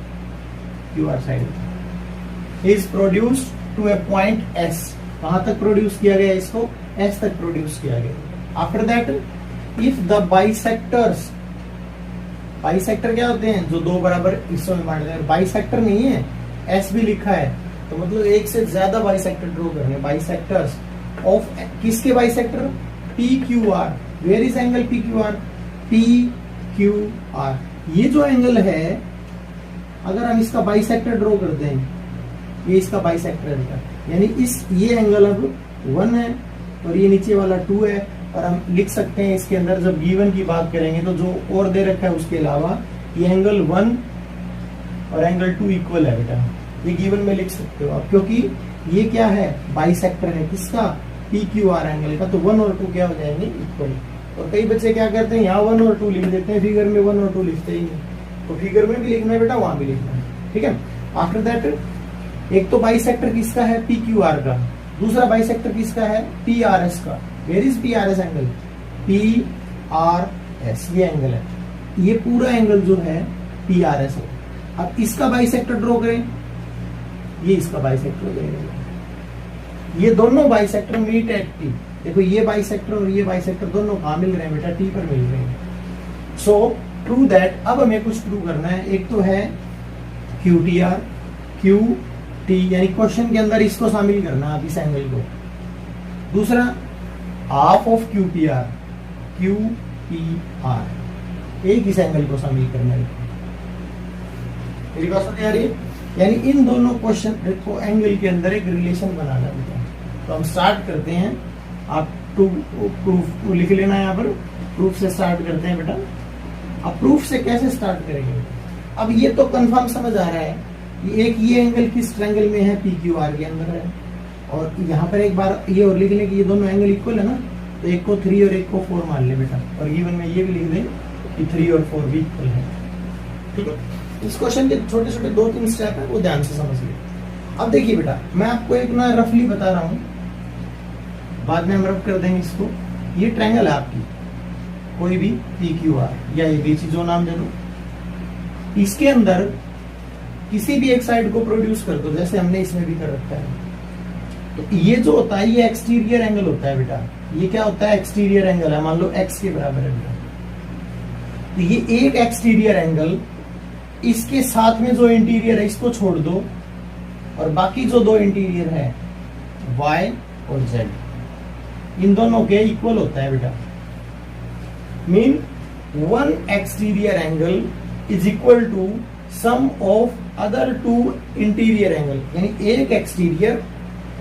QR side is produced to a point S। कहां तक प्रोड्यूस किया गया इसको, S तक प्रोड्यूस किया गया। After that if the bisectors, bisector क्या होते हैं, जो दो बराबर हिस्सों में बांटते हैं। बाइसेक्टर नहीं है, एस भी लिखा है, तो मतलब एक से ज्यादा बाइसेक्टर ड्रॉ करने। बाइसेक्टर्स ऑफ किसके bisector, P Q R. Where is angle P Q R, P Q R. ये जो एंगल है, अगर हम इसका बाइसेक्टर ड्रॉ करते हैं, ये इसका बाइसेक्टर है, यानी इस ये एंगल अब 1 है और ये नीचे वाला 2 है। और हम लिख सकते हैं इसके अंदर, जब गिवन की बात करेंगे तो जो और दे रखा है उसके अलावा ये एंगल 1 और एंगल 2 इक्वल है बेटा, ये गिवन में लिख सकते हो आप, क्योंकि ये क्या है बाइसेक्टर है किसका, पी क्यू आर एंगल का। तो 1 और 2 क्या हो जाएंगे इक्वल। और कई बच्चे क्या करते हैं, यहाँ 1 और 2 लिख देते हैं, फिगर में 1 और 2 लिखते ही नहीं। तो फिगर में भी लिखना है बेटा, वहां भी लिखना है, ठीक है। आफ्टर दैट एक तो बाइसेक्टर किसका है, पी क्यू आर का, दूसरा बाइसेक्टर किसका है, पी आर एस का। Where is P R S angle, P R S, ये एंगल है, ये पूरा एंगल जो है पी आर एस है। अब इसका बाइसेक्टर ड्रॉ करें, ये इसका बाइसेक्टर हो जाएगा। ये दोनों बाइसेक्टर मीट एट टी। देखो ये बाइसेक्टर और ये बाइसेक्टर दोनों कहां मिल रहे हैं बेटा, टी पर मिल रहे हैं। सो प्रूव दैट, अब हमें कुछ प्रूव करना है। एक तो है Q T R, Q T, यानी क्वेश्चन के अंदर इसको शामिल करना आप इस एंगल को। दूसरा half of Q P R, Q P R, एक इस एंगल को शामिल करना है। मेरी बात समझ आ रही है, यानी इन दोनों क्वेश्चन को एंगल के अंदर एक रिलेशन बनाना है। तो हम स्टार्ट करते हैं, आप प्रूफ लिख लेना है यहाँ पर, प्रूफ से स्टार्ट करते हैं बेटा। अब प्रूफ से कैसे स्टार्ट करेंगे, अब ये तो कंफर्म समझ आ रहा है ये एंगल किस ट्रायंगल में है, पी क्यू आर के अंदर है। और यहाँ पर एक बार ये और लिख लें कि ये दोनों एंगल इक्वल है ना, तो एक को 3 और एक को 4 मान ले बेटा। और गिवन में ये भी लिख दें कि 3 और 4 भी इक्वल है, ठीक है। इस क्वेश्चन के छोटे छोटे 2-3 स्टेप है, वो ध्यान से समझिए। अब देखिए बेटा, मैं आपको एक ना रफली बता रहा हूँ, बाद में हम रफ कर देंगे इसको। ये ट्रायंगल है आपकी, कोई भी पी क्यू आर या ये बीच जो नाम दे दो, इसके अंदर किसी भी एक साइड को प्रोड्यूस कर दो, जैसे हमने इसमें भी कर रखा है। तो ये जो होता है ये एक्सटीरियर एंगल होता है बेटा। ये क्या होता है, एक्सटीरियर एंगल है, मान लो एक्स के बराबर है बेटा। तो ये एक एक्सटीरियर एंगल, इसके साथ में जो इंटीरियर है इसको छोड़ दो, और बाकी जो दो इंटीरियर है y और z, इन दोनों के इक्वल होता है बेटा। Mean one exterior angle is equal to sum of other two interior angle, यानी एक एक्सटीरियर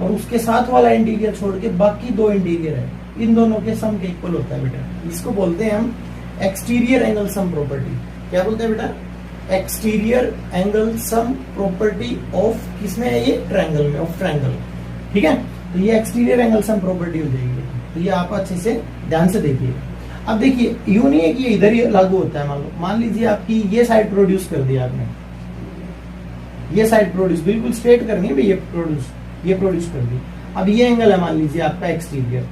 और उसके साथ वाला इंटीरियर छोड़ के बाकी दो इंटीरियर है, इन दोनों के सम के इक्वल होता है बेटा। इसको बोलते हैं हम एक्सटीरियर एंगल सम प्रॉपर्टी। क्या बोलते हैं बेटा? Exterior angle sum property of, किसमें है ये? ट्रायंगल में, ऑफ ट्रायंगल। ठीक है, तो ये एक्सटीरियर एंगल सम प्रॉपर्टी हो जाएगी। तो ये आप अच्छे से ध्यान से देखिए। अब देखिए, यूं नहीं है कि ये इधर ही लागू होता है। मान लीजिए आपकी ये साइड प्रोड्यूस कर दिया आपने, ये साइड प्रोड्यूस बिल्कुल स्ट्रेट करनी है भाई, ये प्रोड्यूस कर दी। अब ये एंगल है मान लीजिए आपका एक्सटीरियर,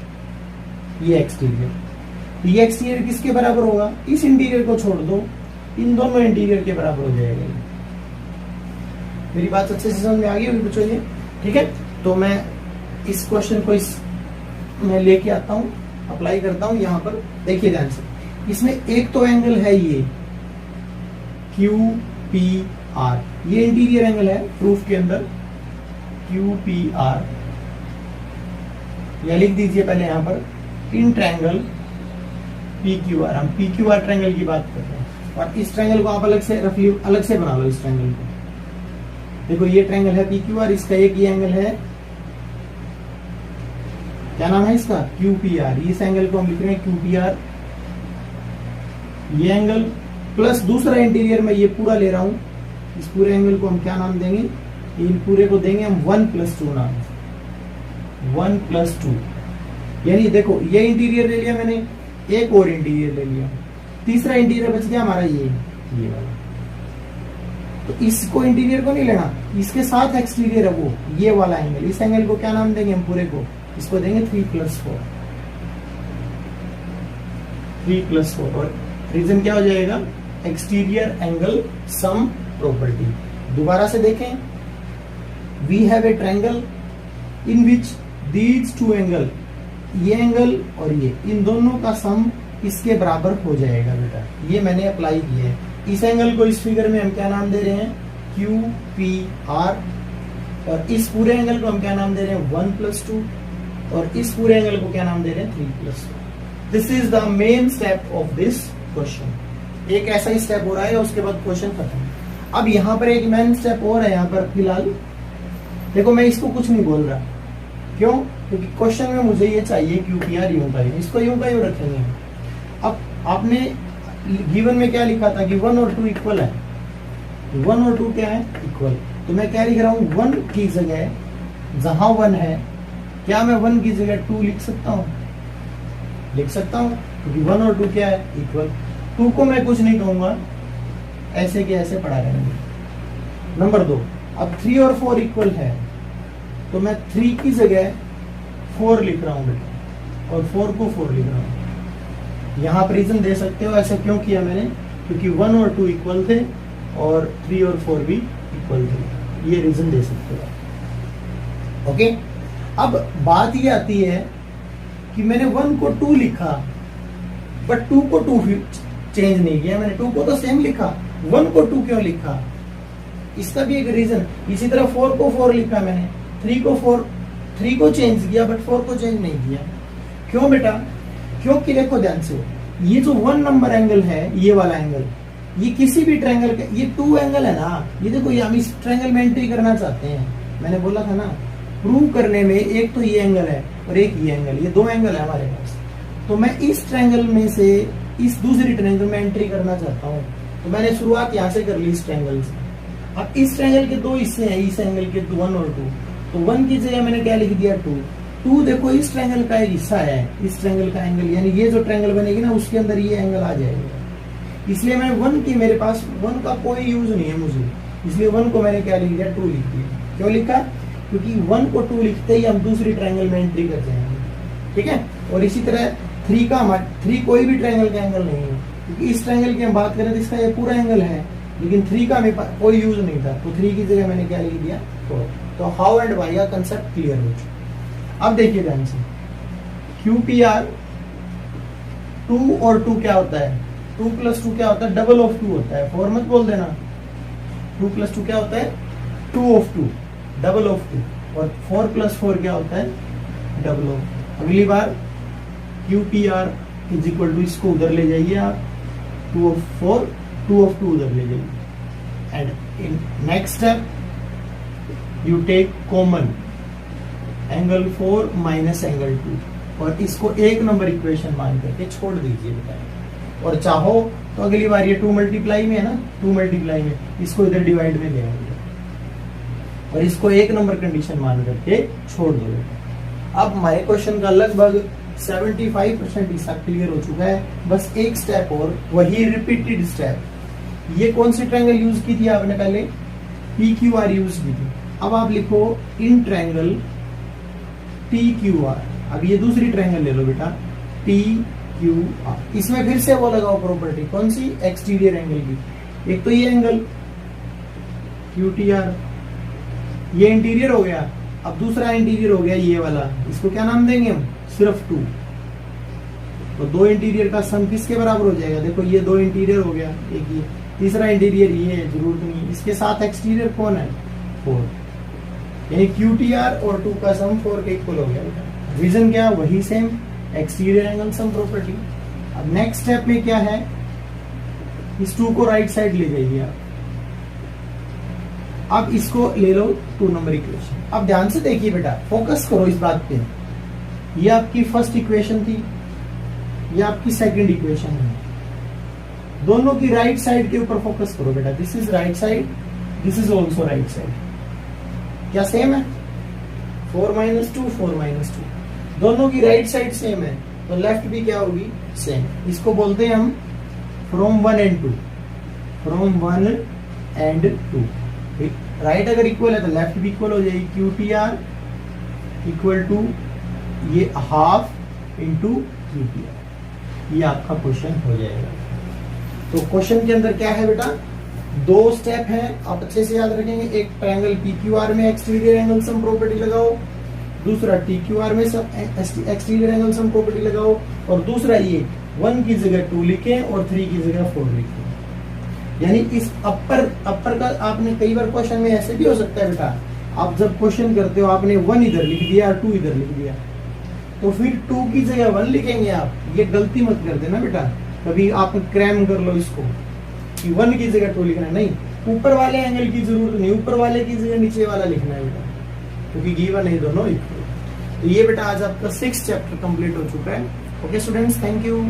ये एक्सटीरियर, तो ये एक्सटीरियर किसके बराबर होगा? इस इंटीरियर को छोड़ दो, इन दोनों इंटीरियर के बराबर हो जाएगा। मेरी बात अच्छे से समझ में आ गई होगी बच्चों ये? ठीक है, तो मैं इस क्वेश्चन को मैं लेके आता हूं, अप्लाई करता हूं। यहाँ पर देखिए ध्यान से, इसमें एक तो एंगल है ये QPR, ये इंटीरियर एंगल है प्रूफ के अंदर QPR, या लिख दीजिए पहले यहाँ पर इन ट्रायंगल PQR। हम PQR ट्रायंगल की बात कर रहे हैं, और इस ट्रायंगल को आप अलग से रफली अलग से बना लो। इस ट्रायंगल को देखो, ये ट्रायंगल है PQR, इसका एक ये एंगल है, क्या नाम है इसका? QPR। इस एंगल को हम लिख रहे हैं QPR, ये एंगल प्लस दूसरा इंटीरियर में ये पूरा ले रहा हूं, इस पूरे एंगल को हम क्या नाम देंगे? इन पूरे को देंगे हम 1+2 नाम, 1+2। यानी देखो, ये इंटीरियर ले लिया मैंने, एक और इंटीरियर ले लिया, तीसरा इंटीरियर बच गया हमारा ये वाला। तो इसको इंटीरियर को नहीं लेना, इसके साथ एक्सटीरियर है वो ये वाला एंगल, इस एंगल को क्या नाम देंगे हम? पूरे को इसको देंगे 3+4, 3+4। और रीजन क्या हो जाएगा? Exterior angle sum property. दोबारा से देखें, we have a triangle in which these two angle, ये एंगल और ये, इन दोनों का सम इसके बराबर हो जाएगा बेटा। ये मैंने अप्लाई किया है। इस एंगल को इस फिगर में हम क्या नाम दे रहे हैं? QPR। और इस पूरे एंगल को हम क्या नाम दे रहे हैं? 1+2। और इस पूरे एंगल को क्या नाम दे रहे हैं? 3+4। This is the main step of this question. एक ऐसा ही स्टेप हो रहा है, उसके बाद क्वेश्चन खत्म। अब यहाँ पर एक मेन स्टेप और है। यहाँ पर फिलहाल देखो, मैं इसको कुछ नहीं बोल रहा, क्यों? क्योंकि क्वेश्चन में मुझे ये चाहिए QPR यूं का यूं, इसको यूं का यूं रखेंगे। अब आपने गिवन में क्या लिखा था कि 1 और 2 इक्वल है, 1 और 2 क्या है? इक्वल। तो मैं क्या लिख रहा हूँ? 1 की जगह, जहां 1 है, क्या मैं 1 की जगह 2 लिख सकता हूँ? लिख सकता हूँ, क्योंकि 1 और 2 क्या है? इक्वल। 2 को मैं कुछ नहीं कहूंगा, ऐसे के ऐसे पढ़ा रहेंगे। नंबर 2, अब 3 और 4 इक्वल है, तो मैं 3 की जगह 4 लिख रहा हूं बेटा, और 4 को 4 लिख रहा हूं। यहां पर रीजन दे सकते हो ऐसा क्यों किया मैंने, क्योंकि 1 और 2 इक्वल थे और 3 और 4 भी इक्वल थे। ये रीजन दे सकते हो। ओके, अब बात ये आती है कि मैंने 1 को 2 लिखा, बट 2 को 2 चेंज नहीं किया मैंने, 2 को तो सेम लिखा, 1 को 2 क्यों लिखा? इसका भी एक रीजन। इसी तरह 4 को 4 लिखा मैंने, 3 को चेंज किया, बट 4 को चेंज नहीं किया। क्यों बेटा? क्योंकि देखो ध्यान से, ये जो 1 नंबर एंगल है, ये वाला एंगल, ये किसी भी ट्रायंगल का, ये 2 एंगल है ना, ये देखो, ये हम इस ट्रायंगल में एंट्री करना चाहते हैं। मैंने बोला था ना, प्रूव करने में एक तो ये एंगल है और एक ये एंगल, ये 2 एंगल है हमारे पास। तो मैं इस ट्रायंगल में से इस दूसरी ट्रायंगल में एंट्री करना चाहता हूँ, तो मैंने शुरुआत यहाँ से कर ली, इस ट्रायंगल से। अब इस ट्रायंगल के 2 हिस्से हैं, इस एंगल के 1 और 2, तो 1 की जगह मैंने क्या लिख दिया? 2 देखो, इस ट्रायंगल का एक हिस्सा है, इस ट्रायंगल का एंगल, यानी ये जो ट्रायंगल बनेगी ना, उसके अंदर ये एंगल आ जाएगा। इसलिए मैं 1 की, मेरे पास 1 का कोई यूज नहीं है मुझे, इसलिए 1 को मैंने क्या लिख दिया? 2 लिख दिया। क्यों लिखा? क्योंकि 1 को 2 लिखते ही हम दूसरी ट्रायंगल में एंट्री कर जाएंगे। ठीक है, और इसी तरह 3 कोई भी ट्रायंगल का एंगल नहीं है, क्योंकि इस ट्रायंगल की हम बात करें तो इसका ये पूरा एंगल है, लेकिन 3 का मेरे पास कोई यूज नहीं था, तो 3 की जगह मैंने क्या लिख दिया? 4। तो हाउ एंड वाई का कंसेप्ट क्लियर हो चुका। अब देखिए ध्यान से, QPR 2 और 2 क्या होता है? 2+2 क्या होता है? डबल ऑफ 2 होता है। 4 मत बोल देना। 2+2 क्या होता है? 2 ऑफ 2। डबल ऑफ 2, और 4 + 4 क्या होता है, डबल ऑफ। अगली बार QPR इज इक्वल टू, इसको उधर ले जाइए आप, 2 of 4, 2 of 2 उधर ले जाइए, and in next step you take common angle 4 minus angle 2, और इसको एक नंबर इक्वेशन मान करके छोड़ दीजिए बेटा। और चाहो तो अगली बार ये 2 मल्टीप्लाई में है ना, 2 मल्टीप्लाई में इसको इधर डिवाइड में ले आएंगे, और इसको एक नंबर कंडीशन मान करके छोड़ दो बेटा। अब हमारे क्वेश्चन का लगभग 75% हिस्सा क्लियर हो चुका है, बस एक स्टेप और, वही रिपीटेड स्टेप। ये कौन सी ट्रायंगल यूज की थी आपने पहले, PQR यूज की थी। अब आप लिखो इन ट्रायंगल TQR। अब ये दूसरी ट्रायंगल ले लो बेटा, TQR। इसमें फिर से वो लगाओ प्रॉपर्टी, कौन सी, एक्सटीरियर एंगल की। एक तो ये एंगल QTR, ये इंटीरियर हो गया। अब दूसरा इंटीरियर हो गया ये वाला, इसको क्या नाम देंगे हम, सिर्फ 2। तो 2 इंटीरियर का सम किसके बराबर हो जाएगा, देखो ये 2 इंटीरियर हो गया, एक ये, तीसरा इंटीरियर ये है, जरूरत नहीं, इसके साथ एक्सटीरियर कौन है, 4। यानी QTR और 2 का सम 4 के इक्वल हो गया। रीजन क्या, वही same exterior angle sum property. अब नेक्स्ट स्टेप में क्या है, इस 2 को राइट साइड ले जाइए आप। अब इसको ले लो 2 नंबर इक्वेशन। अब ध्यान से देखिए बेटा, फोकस करो इस बात पे। ये आपकी फर्स्ट इक्वेशन थी, ये आपकी सेकंड इक्वेशन है, दोनों की राइट साइड के ऊपर फोकस करो बेटा। This is right side, this is also right side, क्या सेम है, 4 - 2, 4 - 2, दोनों की राइट साइड सेम है, तो लेफ्ट भी क्या होगी, सेम। इसको बोलते हैं हम from 1 and 2, from 1 and 2। Right अगर इक्वल है तो लेफ्ट भी इक्वल हो जाएगी। QTR इक्वल टू ये हाफ इंटू QTR, ये आपका क्वेश्चन हो जाएगा। तो क्वेश्चन के अंदर क्या है बेटा, 2 स्टेप है, आप अच्छे से याद रखेंगे। एक ट्रायंगल PQR में एक्सटीरियर एंगल सम प्रॉपर्टी लगाओ, दूसरा TQR में एक्सटीरियर एंगल सम प्रॉपर्टी लगाओ, और दूसरा ये 1 की जगह 2 लिखें और 3 की जगह 4 लिखें। यानी इस अपर का आपने कई बार क्वेश्चन में ऐसे भी हो सकता है बेटा, आप जब क्वेश्चन करते हो आपने 1 इधर लिख दिया और 2 इधर लिख दिया, तो फिर 2 की जगह 1 लिखेंगे आप। ये गलती मत कर देना बेटा, कभी आप क्रैम कर लो इसको कि 1 की जगह 2 लिखना, नहीं, ऊपर वाले एंगल की जरूरत नहीं, ऊपर वाले की जगह नीचे वाला लिखना है बेटा, क्योंकि गिवन है दोनों इक्वल। तो ये बेटा आज आपका 6th चैप्टर कंप्लीट हो चुका है। Okay students, thank you.